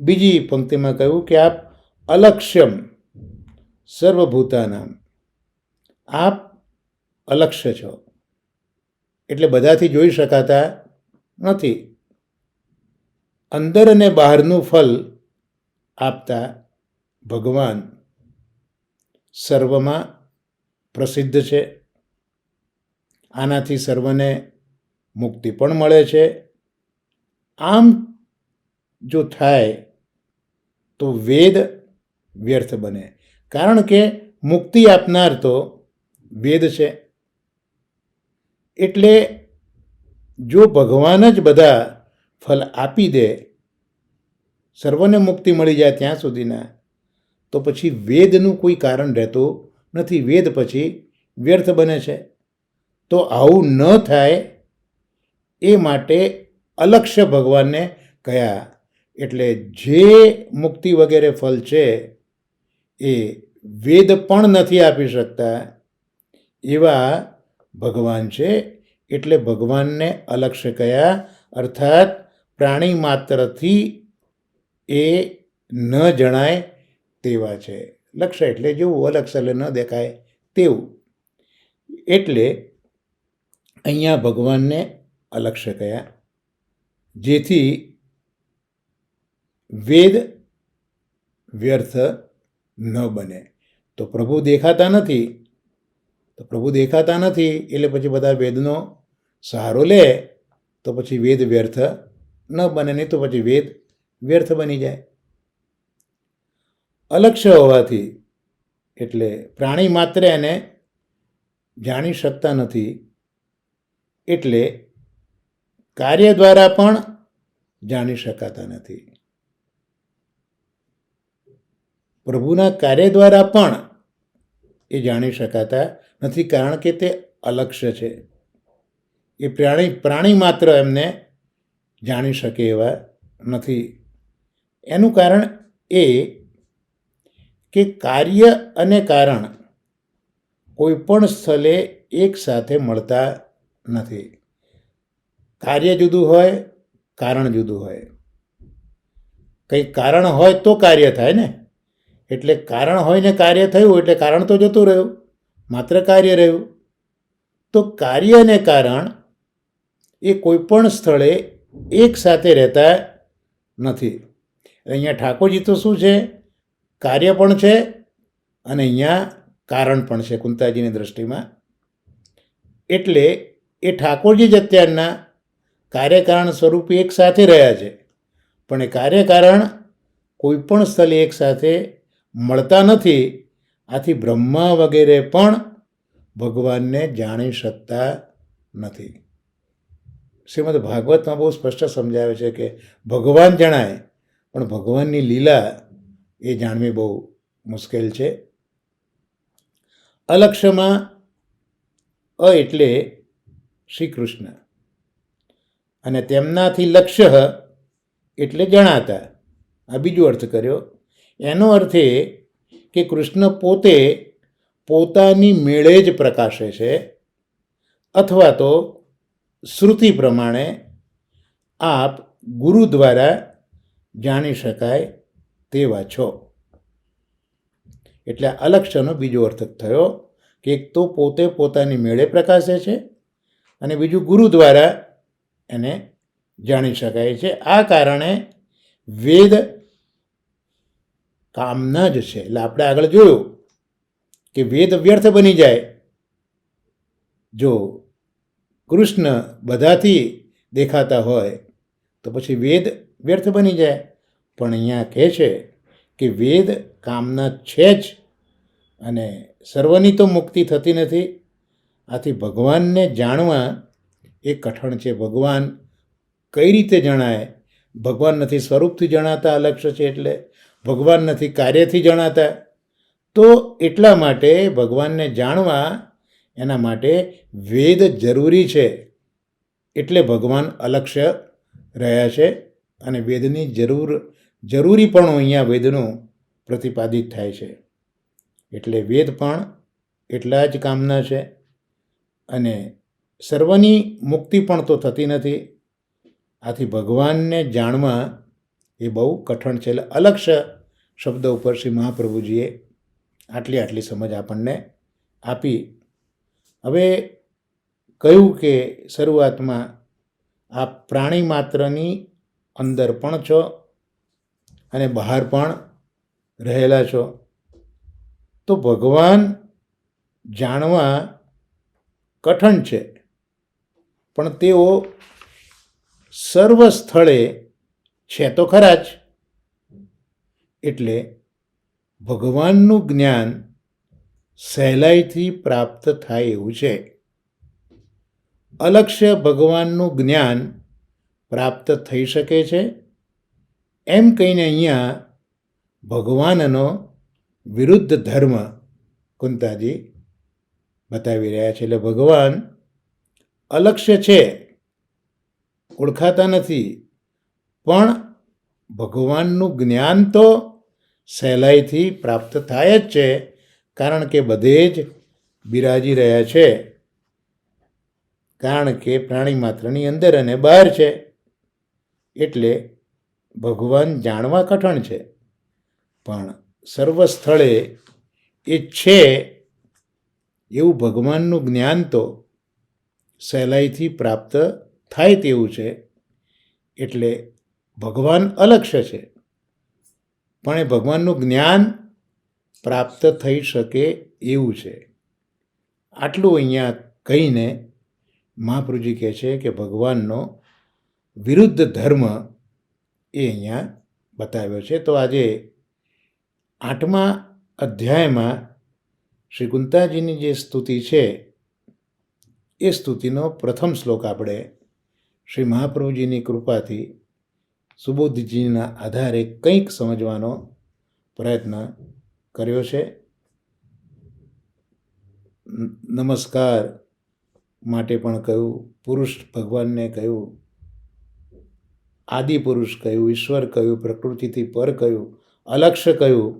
બીજી પંક્તિમાં કહ્યું કે આપ અલક્ષ્યમ સર્વભૂતાનામ, આપ અલક્ષ્ય છો એટલે બધાથી જોઈ શકાતા નથી. અંદર અને બહારનું ફળ આપતા ભગવાન સર્વમાં પ્રસિદ્ધ છે. આનાથી સર્વને મુક્તિ પણ મળે છે. આમ જો થાય તો વેદ વ્યર્થ બને, કારણ કે મુક્તિ આપનાર તો વેદ છે. એટલે જો ભગવાન જ બધા ફળ આપી દે, સર્વને મુક્તિ મળી જાય ત્યાં સુધીના, તો પછી વેદનું કોઈ કારણ રહેતું નથી. વેદ પછી વ્યર્થ બને છે. તો આવું ન થાય એ માટે અલક્ષ્ય ભગવાનને કયા. એટલે જે મુક્તિ વગેરે ફળ છે એ વેદ પણ નથી આપી શકતા એવા ભગવાન છે. એટલે ભગવાનને અલક્ષ્ય કયા, અર્થાત પ્રાણી માત્રથી એ ન જણાય તેવા છે. લક્ષ્ય એટલે જેવું, અલક્ષ્ય એટલે ન દેખાય તેવું. એટલે અહીંયા ભગવાનને અલક્ષ્ય કયા, જેથી વેદ વ્યર્થ ન બને. તો પ્રભુ દેખાતા નથી, તો પ્રભુ દેખાતા નથી એટલે પછી બધા વેદનો સહારો લે તો પછી વેદ વ્યર્થ ન બને, નહીં તો પછી વેદ વ્યર્થ બની જાય. અલક્ષ્ય હોવાથી એટલે પ્રાણી માત્ર એને જાણી શકતા નથી, એટલે કાર્ય દ્વારા પણ જાણી શકાતા નથી. પ્રભુના કાર્ય દ્વારા પણ એ જાણી શકાતા નથી, કારણ કે તે અલક્ષ્ય છે. એ પ્રાણી માત્ર એમને જાણી શકે એવા નથી. એનું કારણ એ કે કાર્ય અને કારણ કોઈ પણ સ્થળે એક સાથે મળતા નથી. કાર્ય જુદું હોય, કારણ જુદું હોય. કંઈ કારણ હોય તો કાર્ય થાય ને. એટલે કારણ હોય ને કાર્ય થયું એટલે કારણ તો જતું રહ્યું, માત્ર કાર્ય રહ્યું. તો કાર્ય અને કારણ એ કોઈ પણ સ્થળે એક સાથે રહેતા નથી. અહીંયા ઠાકોરજી તો શું છે, કાર્ય પણ છે અને અહીંયા કારણ પણ છે કુંતાજીની દ્રષ્ટિમાં. એટલે એ ઠાકોરજી જ અત્યારના કાર્યકારણ સ્વરૂપે એક સાથે રહ્યા છે, પણ એ કાર્યકારણ કોઈ પણ સ્થળે એક સાથે મળતા નથી. આથી બ્રહ્મા વગેરે પણ ભગવાનને જાણી શકતા નથી. શ્રીમદ ભાગવતમાં બહુ સ્પષ્ટ સમજાવે છે કે ભગવાન જણાય પણ ભગવાનની લીલા એ જાણવી બહુ મુશ્કેલ છે. અલક્ષ્યમાં એટલે શ્રી કૃષ્ણ અને તેમનાથી લક્ષ્ય એટલે જણાતા, આ બીજો અર્થ કર્યો. એનો અર્થ એ કે કૃષ્ણ પોતે પોતાની મેળે જ પ્રકાશે છે, અથવા તો શ્રુતિ પ્રમાણે આપ ગુરુ દ્વારા જાણી શકાય તેવા છો. એટલે અલક્ષ્યનો બીજો અર્થ થયો કે એક તો પોતે પોતાની મેળે પ્રકાશે છે અને બીજું ગુરુ દ્વારા એને જાણી શકાય છે. આ કારણે વેદ કામના જ છે. એટલે આપણે આગળ જોયું કે વેદ વ્યર્થ બની જાય જો કૃષ્ણ બધાથી દેખાતા હોય તો પછી વેદ વ્યર્થ બની જાય. પણ અહીંયા કહે છે કે વેદ કામના છે જ અને સર્વની તો મુક્તિ થતી નથી. આથી ભગવાનને જાણવા એ કઠણ છે. ભગવાન કઈ રીતે જણાય? ભગવાન નથી સ્વરૂપથી જણાતા, અલક્ષ્ય છે એટલે ભગવાન નથી કાર્યથી જણાતા. તો એટલા માટે ભગવાનને જાણવા એના માટે વેદ જરૂરી છે. એટલે ભગવાન અલક્ષ્ય રહ્યા છે અને વેદની જરૂરીપણું અહીંયા વેદનું પ્રતિપાદિત થાય છે. એટલે વેદ પણ એટલા જ કામના છે અને સર્વની મુક્તિ પણ તો થતી નથી. આથી ભગવાનને જાણવા એ બહુ કઠણ છે. એટલે અલક્ષ્ય શબ્દ ઉપર શ્રી મહાપ્રભુજીએ આટલી સમજ આપણને આપી. હવે કહ્યું કે શરૂઆતમાં આ પ્રાણી માત્રની અંદર પણ છો અને બહાર પણ રહેલા છો. તો ભગવાન જાણવા કઠણ છે, પણ તેઓ સર્વ સ્થળે છે તો ખરા જ. એટલે ભગવાનનું જ્ઞાન સહેલાઈથી પ્રાપ્ત થાય એવું છે. અલક્ષ્ય ભગવાનનું જ્ઞાન પ્રાપ્ત થઈ શકે છે એમ કહીને અહીંયા ભગવાનનો વિરુદ્ધ ધર્મ કુંતાજી બતાવી રહ્યા છે. એટલે ભગવાન અલક્ષ્ય છે, ઓળખાતા નથી, પણ ભગવાનનું જ્ઞાન તો સહેલાઈથી પ્રાપ્ત થાય જ છે, કારણ કે બધે જ બિરાજી રહ્યા છે. કારણ કે પ્રાણી માત્રની અંદર અને બહાર છે. એટલે ભગવાન જાણવા કઠણ છે, પણ સર્વ સ્થળે એ છે એવું ભગવાનનું જ્ઞાન તો સહેલાઈથી પ્રાપ્ત થાય તેવું છે. એટલે ભગવાન અલક્ષ્ય છે, પણ એ ભગવાનનું જ્ઞાન પ્રાપ્ત થઈ શકે એવું છે. આટલું અહીંયા કહીને મહાપ્રભુજી કહે છે કે ભગવાનનો વિરુદ્ધ ધર્મ એ અહીંયા બતાવ્યો છે. તો આજે 8મા અધ્યાયમાં શ્રી કુંતાજીની જે સ્તુતિ છે એ સ્તુતિનો પ્રથમ શ્લોક આપણે શ્રી મહાપ્રભુજીની કૃપાથી સુબોધજીના આધારે કંઈક સમજવાનો પ્રયત્ન કર્યો છે. નમસ્કાર માટે પણ કહ્યું, પુરુષ ભગવાનને કહ્યું, આદિ પુરુષ કહ્યું, ઈશ્વર કહ્યું, પ્રકૃતિથી પર કહ્યું, અલક્ષ્ય કહ્યું,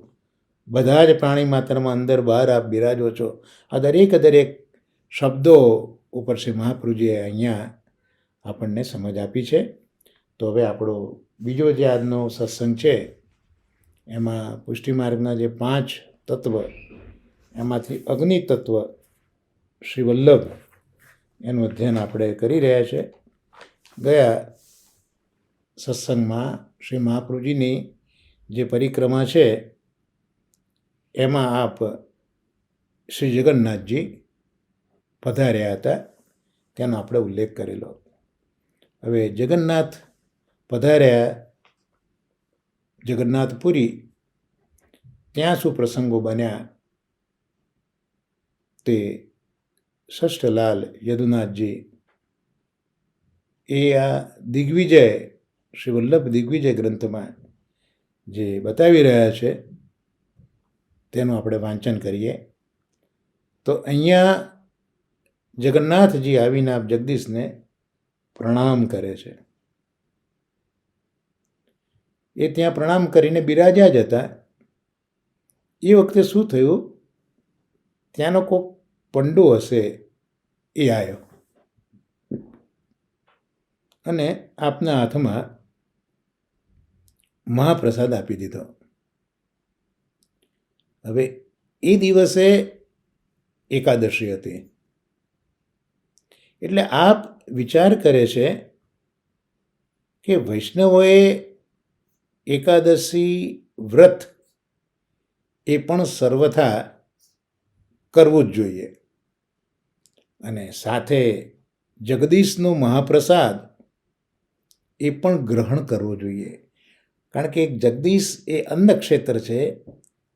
બધા જ પ્રાણી માત્રમાં અંદર બહાર આપ બિરાજો છો. આ દરેક શબ્દો ઉપર શ્રી મહાપ્રભુજીએ અહીંયા આપણને સમજ આપી છે. તો હવે આપણો બીજો જે આજનો સત્સંગ છે એમાં પુષ્ટિ માર્ગના જે 5 તત્વ એમાંથી અગ્નિ તત્વ શ્રી વલ્લભ એનું અધ્યયન આપણે કરી રહ્યા છે. ગયા સત્સંગમાં શ્રી મહાપ્રભુજીની જે પરિક્રમા છે એમાં આપ શ્રી જગન્નાથજી પધાર્યા હતા, તેનો આપણે ઉલ્લેખ કરેલો. હવે જગન્નાથ પધાર્યા જગન્નાથપુરી, ત્યાં શું પ્રસંગો બન્યા તે ષષ્ઠલાલ યદુનાથજી એ આ દિગ્વિજય, શ્રી વલ્લભ દિગ્વિજય ગ્રંથમાં જે બતાવી રહ્યા છે તેનું આપણે વાંચન કરીએ. તો અહીંયા જગન્નાથજી આવીને આપ જગદીશને પ્રણામ કરે છે. એ ત્યાં પ્રણામ કરીને બિરાજ્યા જ હતા. એ વખતે શું થયું, ત્યાંનો કોઈક પંડો હશે એ આવ્યો અને આપના હાથમાં મહાપ્રસાદ આપી દીધો. હવે એ દિવસે એકાદશી હતી, એટલે આપ વિચાર કરે છે કે વૈષ્ણવોએ એકાદશી વ્રત એ પણ સર્વથા કરવું જ જોઈએ, અને સાથે જગદીશનો મહાપ્રસાદ એ પણ ગ્રહણ કરવો જોઈએ. કારણ કે જગદીશ એ અન્ન ક્ષેત્ર છે,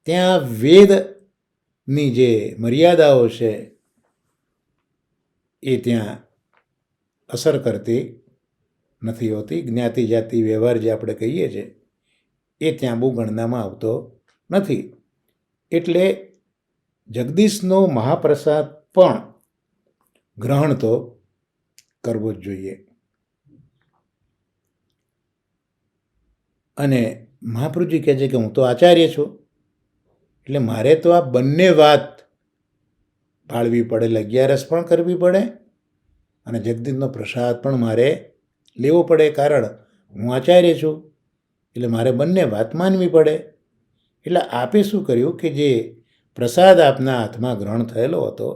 ત્યાં વેદની જે મર્યાદાઓ છે એ ત્યાં અસર કરતી નથી હોતી. જ્ઞાતિ જાતિ વ્યવહાર જે આપણે કહીએ છીએ એ ત્યાં બહુ ગણનામાં આવતો નથી. એટલે જગદીશનો મહાપ્રસાદ પણ ગ્રહણ તો કરવો જ જોઈએ. અને મહાપ્રભુજી કહે છે કે હું તો આચાર્ય છું, એટલે મારે તો આ બંને વાત પાળવી પડે, એટલે 11 પણ કરવી પડે અને જગદીશનો પ્રસાદ પણ મારે લેવો પડે. કારણ હું આચાર્ય છું એટલે મારે બંને વાત માનવી પડે. એટલે આપે શું કર્યું કે જે પ્રસાદ આપના હાથમાં ગ્રહણ થયેલો હતો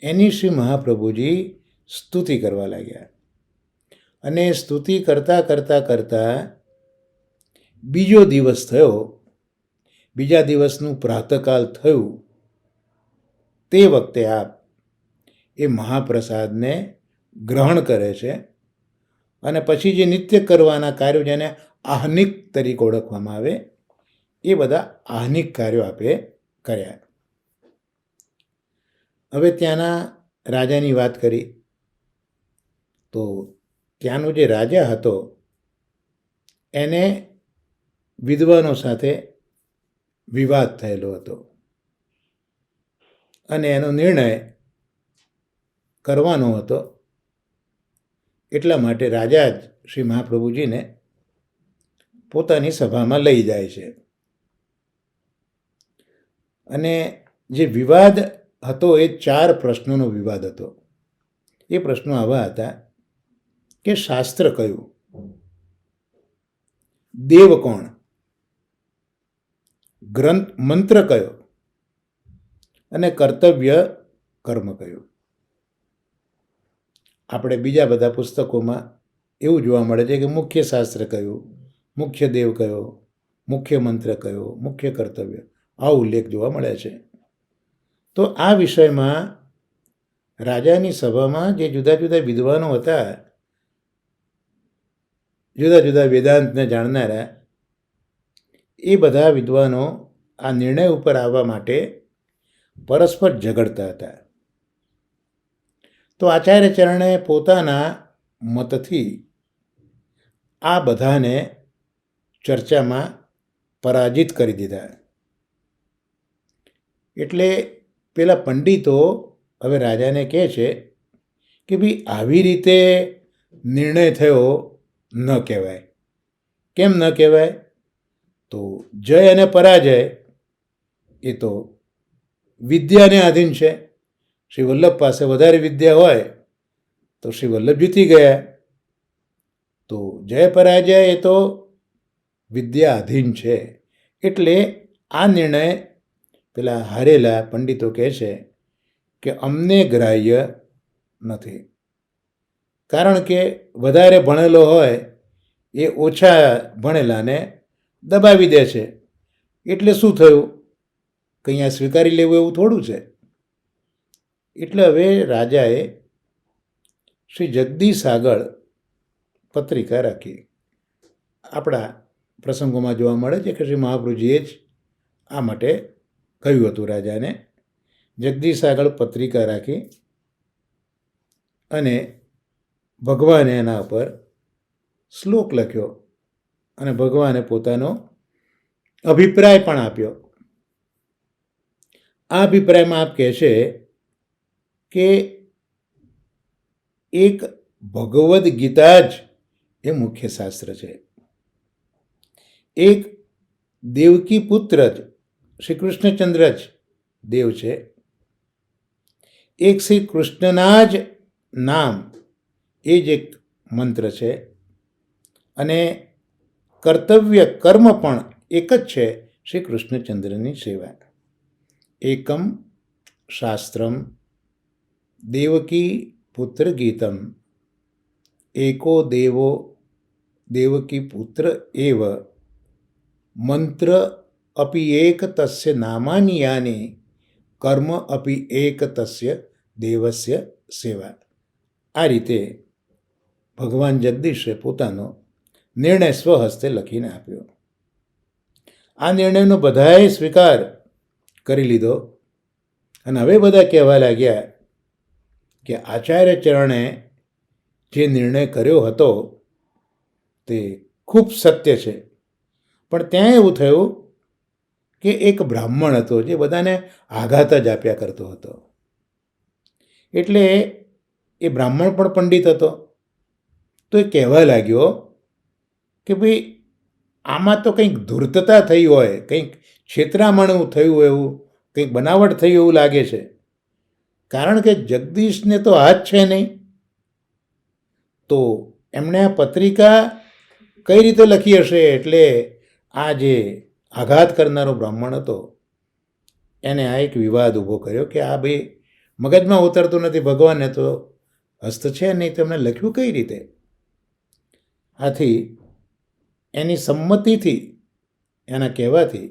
એની શ્રી મહાપ્રભુજી સ્તુતિ કરવા લાગ્યા. અને સ્તુતિ કરતાં કરતાં કરતાં બીજો દિવસ થયો. બીજા દિવસનું પ્રાતઃકાલ થયું. તે વખતે આપ એ મહાપ્રસાદને ગ્રહણ કરે છે અને પછી જે નિત્ય કરવાના કાર્યો, જેને આહ્નિક તરીકે ઓળખવામાં આવે, એ બધા આહ્નિક કાર્યો આપે કર્યા. હવે ત્યાંના રાજાની વાત કરી તો ત્યાંનો જે રાજા હતો એને વિદ્વાનો સાથે વિવાદ થયેલો હતો અને એનો નિર્ણય કરવાનો હતો. એટલા માટે રાજા જ શ્રી મહાપ્રભુજીને પોતાની સભામાં લઈ જાય છે. અને જે વિવાદ હતો એ 4 પ્રશ્નોનો વિવાદ હતો. એ પ્રશ્નો આવા હતા કે શાસ્ત્ર કયું, દેવ કોણ, ગ્રંથ મંત્ર કયો અને કર્તવ્ય કર્મ કયું. આપણે બીજા બધા પુસ્તકોમાં એવું જોવા મળે છે કે મુખ્ય શાસ્ત્ર કયું, મુખ્ય દેવ કયો, મુખ્ય મંત્ર કયો, મુખ્ય કર્તવ્ય, આ ઉલ્લેખ જોવા મળે છે. તો આ વિષયમાં રાજાની સભામાં જે જુદા જુદા વિદ્વાનો હતા, જુદા જુદા વેદાંતને જાણનારા, એ બધા વિદ્વાનો આ નિર્ણય ઉપર આવવા માટે પરસ્પર ઝઘડતા હતા. તો આચાર્ય ચરણે પોતાના મતથી આ બધાને ચર્ચામાં પરાજિત કરી દીધા. એટલે પેલા પંડિતો હવે રાજાને કહે છે કે ભાઈ આવી રીતે નિર્ણય થયો ન કહેવાય. કેમ ન કહેવાય? તો જય અને પરાજય એ તો વિદ્યાને આધીન છે. શ્રી વલ્લભ પાસે વધારે વિદ્યા હોય તો શ્રી વલ્લભ જીતી ગયા. તો જય પરાજય એ તો વિદ્યા આધીન છે. એટલે આ નિર્ણય પેલા હારેલા પંડિતો કહે છે કે અમને ગ્રાહ્ય નથી. કારણ કે વધારે ભણેલો હોય એ ઓછા ભણેલાને દબાવી દે છે. એટલે શું થયું કંઈ આ સ્વીકારી લેવું એવું થોડું છે. એટલે હવે રાજાએ શ્રી જગદીશ આગળ પત્રિકા રાખી. આપણા પ્રસંગોમાં જોવા મળે છે કે શ્રી મહાપ્રભુજીએ જ આ માટે કહ્યું હતું રાજાને. જગદીશ આગળ પત્રિકા રાખી અને ભગવાને એના ઉપર શ્લોક લખ્યો અને ભગવાને પોતાનો અભિપ્રાય પણ આપ્યો. આ અભિપ્રાયમાં આપ કહેશે કે એક ભગવદ્ ગીતા જ એ મુખ્ય શાસ્ત્ર છે. એક દેવકી પુત્ર જ શ્રી કૃષ્ણચંદ્ર જ દેવ છે. એક શ્રી કૃષ્ણના જ નામ એ જ એક મંત્ર છે અને કર્તવ્ય કર્મ પણ એક જ છે, શ્રી કૃષ્ણચંદ્રની સેવા. એકમ શાસ્ત્રમ દેવકી પુત્ર ગીતમ એકો દેવો દેવકી પુત્ર એવ મંત્ર અપી એક તસ્ય નામાની યાની કર્મ અપી એક તસ્ય દેવસ્ય સેવા. આ રીતે ભગવાન જગદીશે પોતાનો નિર્ણય સ્વહસ્તે લખીને આપ્યો. આ નિર્ણયનો બધાએ સ્વીકાર કરી લીધો અને હવે બધા કહેવા લાગ્યા કે આચાર્ય ચરણે જે નિર્ણય કર્યો હતો તે ખૂબ સત્ય છે. પણ ત્યાં એવું થયું કે એક બ્રાહ્મણ હતો જે બધાને આઘાત જ આપ્યા કરતો હતો. એટલે એ બ્રાહ્મણ પણ પંડિત હતો. તો એ કહેવા લાગ્યો કે ભાઈ આમાં તો કંઈક ધૂર્તતા થઈ હોય, કંઈક છેતરામણું થયું એવું, કંઈક બનાવટ થઈ એવું લાગે છે. કારણ કે જગદીશને તો હાથ છે નહીં. તો એમણે આ પત્રિકા કઈ રીતે લખી હશે? એટલે આ જે આઘાત કરનારો બ્રાહ્મણ હતો એને આ એક વિવાદ ઊભો કર્યો કે આ ભાઈ મગજમાં ઉતરતું નથી, ભગવાનને તો હસ્ત છે નહીં, તો એમણે લખ્યું કઈ રીતે? આથી એની સંમતિથી, એના કહેવાથી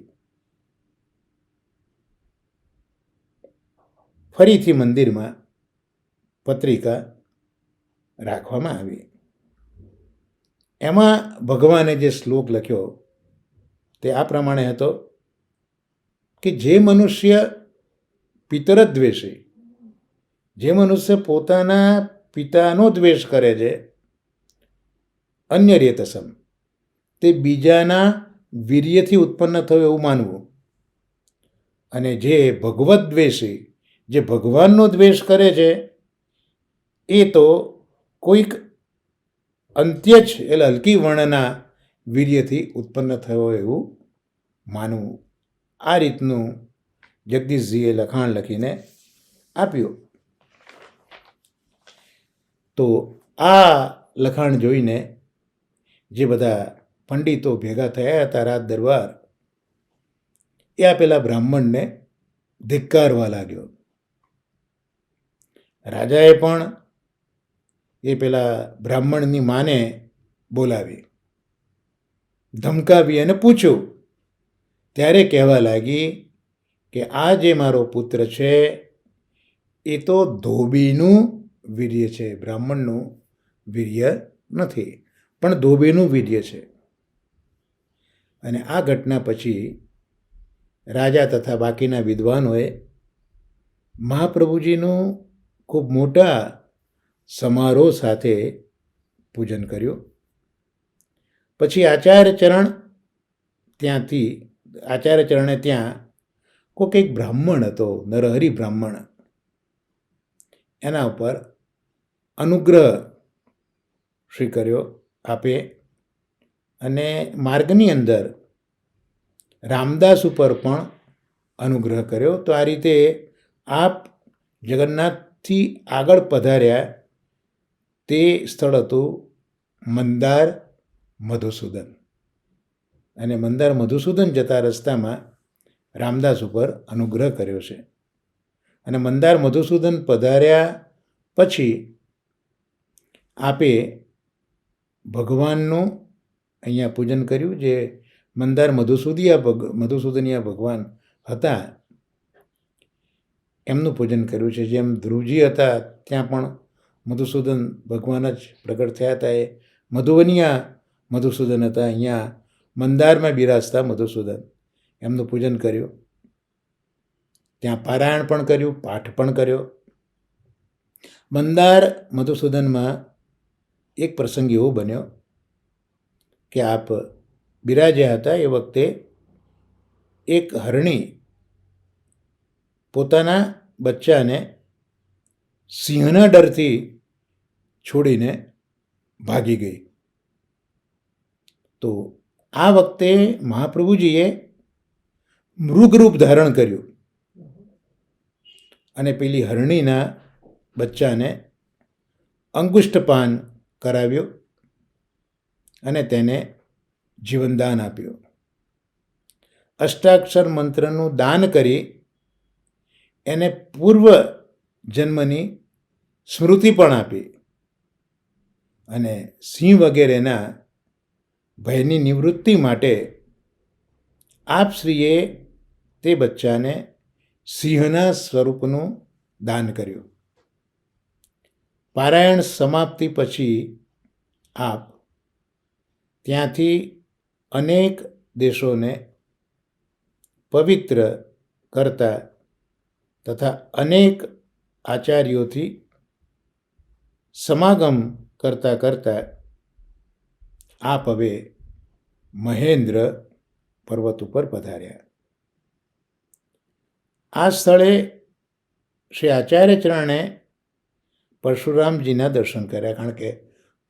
ફરીથી મંદિરમાં પત્રિકા રાખવામાં આવી. એમાં ભગવાને જે શ્લોક લખ્યો તે આ પ્રમાણે હતો કે જે મનુષ્ય પિતરદ્વેષી, જે મનુષ્ય પોતાના પિતાનો દ્વેષ કરે છે, અન્ય રેતસમ, તે બીજાના વીર્યથી ઉત્પન્ન થયું એવું માનવું. અને જે ભગવદ્ દ્વેષી, જે ભગવાનનો દ્વેષ કરે છે, એ તો કોઈક અંત્યજ એટલે હલકી વર્ણના વીર્યથી ઉત્પન્ન થયો એવું માનવું. આ રીતનું જગદીશજીએ લખાણ લખીને આપ્યું. તો આ લખાણ જોઈને જે બધા પંડિતો ભેગા થયા હતા રાજ દરબાર, એ આ પેલા બ્રાહ્મણને ધિક્કારવા લાગ્યો. રાજાએ પણ એ પેલા બ્રાહ્મણની માને બોલાવી, ધમકાવી અને પૂછ્યું. ત્યારે કહેવા લાગી કે આ જે મારો પુત્ર છે એ તો ધોબીનું વીર્ય છે, બ્રાહ્મણનું વીર્ય નથી, પણ ધોબીનું વીર્ય છે. અને આ ઘટના પછી રાજા તથા બાકીના વિદ્વાનોએ મહાપ્રભુજીનું ખૂબ મોટા સમારોહ સાથે પૂજન કર્યું. પછી આચાર્ય ચરણે ત્યાં કોઈક એક બ્રાહ્મણ હતો, નરહરિ બ્રાહ્મણ, એના ઉપર અનુગ્રહ શ્રી કર્યો આપે. અને માર્ગની અંદર રામદાસ ઉપર પણ અનુગ્રહ કર્યો. તો આ રીતે આપ જગન્નાથથી આગળ પધાર્યા તે સ્થળ હતું મંદાર મધુસૂદન. અને મંદાર મધુસૂદન જતા રસ્તામાં રામદાસ ઉપર અનુગ્રહ કર્યો છે. અને મંદાર મધુસૂદન પધાર્યા પછી આપે ભગવાનનું અહીંયા પૂજન કર્યું. જે મંદાર મધુસૂદનિયા ભગવાન હતા એમનું પૂજન કર્યું છે. જેમ ધ્રુવજી હતા ત્યાં પણ મધુસૂદન ભગવાન જ પ્રગટ થયા હતા. એ મધુવનિયા મધુસૂદન હતા. અહીંયા મંદારમાં બિરાજતા મધુસૂદન, એમનું પૂજન કર્યું. ત્યાં પારાયણ પણ કર્યું, પાઠ પણ કર્યો. મંદાર મધુસૂદનમાં એક પ્રસંગ એવો બન્યો કે આપ બિરાજ્યા હતા એ વખતે એક હરણી પોતાના બચ્ચાને સિંહના ડરથી છોડીને ભાગી ગઈ. તો આ વખતે મહાપ્રભુજીએ મૃગરૂપ ધારણ કર્યું અને પેલી હરણીના બચ્ચાને અંગુષ્ઠપાન કરાવ્યું અને તેને જીવનદાન આપ્યું. અષ્ટાક્ષર મંત્રનું દાન કરી એને પૂર્વ જન્મની સ્મૃતિ પણ આપી અને સિંહ વગેરેના ભયની નિવૃત્તિ માટે આપશ્રીએ તે બચ્ચાને સિંહના સ્વરૂપનું દાન કર્યું. પારાયણ સમાપ્તિ પછી આપ ત્યાંથી અનેક દેશોને પવિત્ર કરતા તથા અનેક આચાર્યોથી સમાગમ કરતાં કરતાં આપ હવે મહેન્દ્ર પર્વત ઉપર પધાર્યા. આ સ્થળે શ્રી આચાર્ય ચરણે પરશુરામજીના દર્શન કર્યા, કારણ કે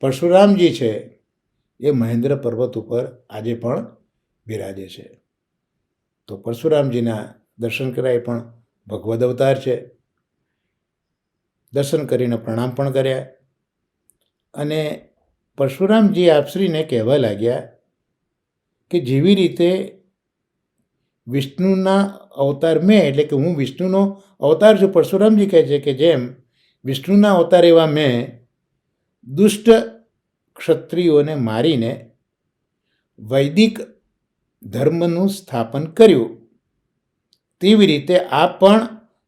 પરશુરામજી છે એ મહેન્દ્ર પર્વત ઉપર આજે પણ બિરાજે છે. તો પરશુરામજીના દર્શન કર્યા, એ પણ ભગવદ અવતાર છે. દર્શન કરીને પ્રણામ પણ કર્યા અને પરશુરામજી આપશ્રીને કહેવા લાગ્યા કે જેવી રીતે વિષ્ણુના અવતાર મેં, એટલે કે હું વિષ્ણુનો અવતાર છું. પરશુરામજી કહે છે કે જેમ વિષ્ણુના અવતાર એવા મેં દુષ્ટ ક્ષત્રિયોને મારીને વૈદિક ધર્મનું સ્થાપન કર્યું, તેવી રીતે આપ પણ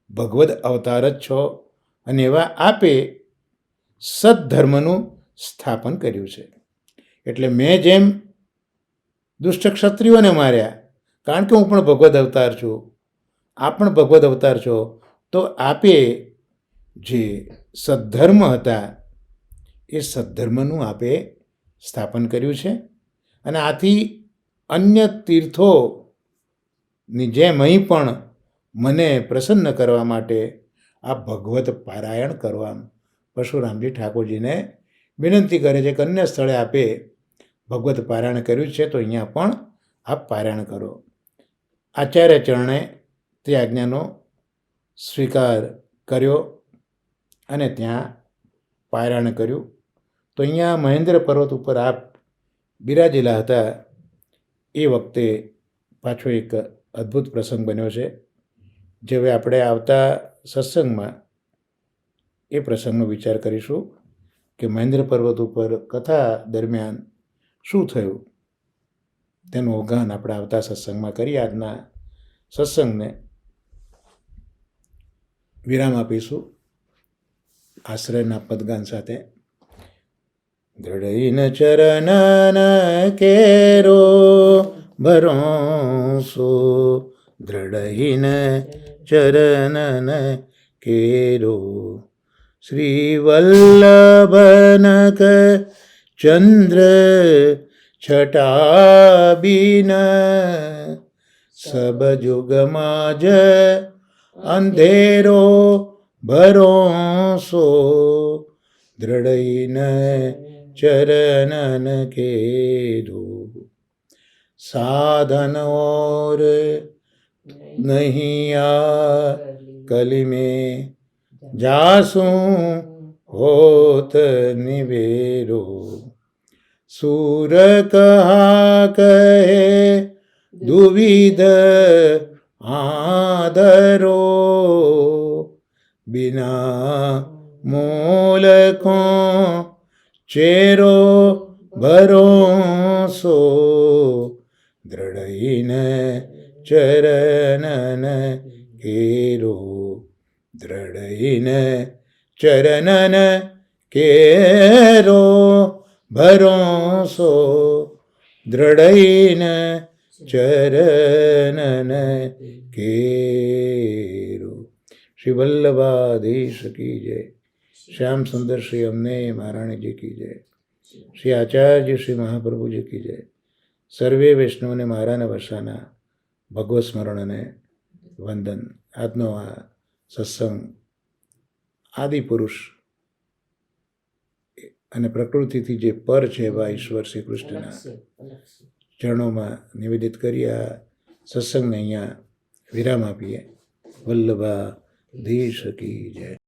ભગવદ અવતાર જ છો અને એવા આપે સદ્ધર્મનું સ્થાપન કર્યું છે. એટલે મેં જેમ દુષ્ટ ક્ષત્રિયોને માર્યા, કારણ કે હું પણ ભગવદ અવતાર છું, આપ પણ ભગવદ અવતાર છો, તો આપે જે સદ્ધર્મ હતા એ સદ્ધર્મનું આપે સ્થાપન કર્યું છે. અને આથી અન્ય તીર્થોની જેમ અહીં પણ મને પ્રસન્ન કરવા માટે આ ભગવત પારાયણ કરવા પરશુરામજી ઠાકોરજીને વિનંતી કરે છે કે અન્ય સ્થળે આપે ભગવત પારાયણ કર્યું છે, તો અહીંયા પણ આપ પારાયણ કરો. આચાર્ય ચરણે તે આજ્ઞાનો સ્વીકાર કર્યો અને ત્યાં પારાયણ કર્યું. તો અહીંયા મહેન્દ્ર પર્વત ઉપર આપ બિરાજેલા હતા એ વખતે પાછો એક અદ્ભુત પ્રસંગ બન્યો છે, જે હવે આપણે આવતા સત્સંગમાં એ પ્રસંગનો વિચાર કરીશું કે મહેન્દ્ર પર્વત ઉપર કથા દરમિયાન શું થયું તેનું અવગાહન આપણે આવતા સત્સંગમાં કરી. આજના સત્સંગને વિરામ આપીશું આશ્રયના પદગાન સાથે. દ્રઢઈન ચરણન કેરો ભરોસો, દ્રઢઈન ચરણન કેરો, શ્રી વલ્લભનક ચંદ્ર છટાબીન, સબ જુગમાં જ અંધેરો ભરોસો, દ્રઢઈન ચરણન કેરો, साधन और नहीं आ कली में, जासूं होत निवेरो, सूर कहा कहे दुविध आदरो, बिना मूल को चेरो भरोसो, दृढ़ईन चरणन केरो, દ્રઢઈને ચરનન કેરો ભરોસો, દ્રઢઈને ચરનન કેરો. શ્રી વલ્લભાધીશ કી જય. શ્યામ સુંદર શ્રી અમને મહારાણીજી કી જય. શ્રી આચાર્ય શ્રી મહાપ્રભુજી કી જય. સર્વે વૈષ્ણવને મારાના વર્ષાના ભગવત સ્મરણ અને વંદન. આજનો આ સત્સંગ આદિપુરુષ અને પ્રકૃતિથી જે પર છે એવા ઈશ્વર શ્રી કૃષ્ણના ચરણોમાં નિવેદિત કરી આ સત્સંગને અહીંયા વિરામ આપીએ. વલ્લભાધીશ કી જય.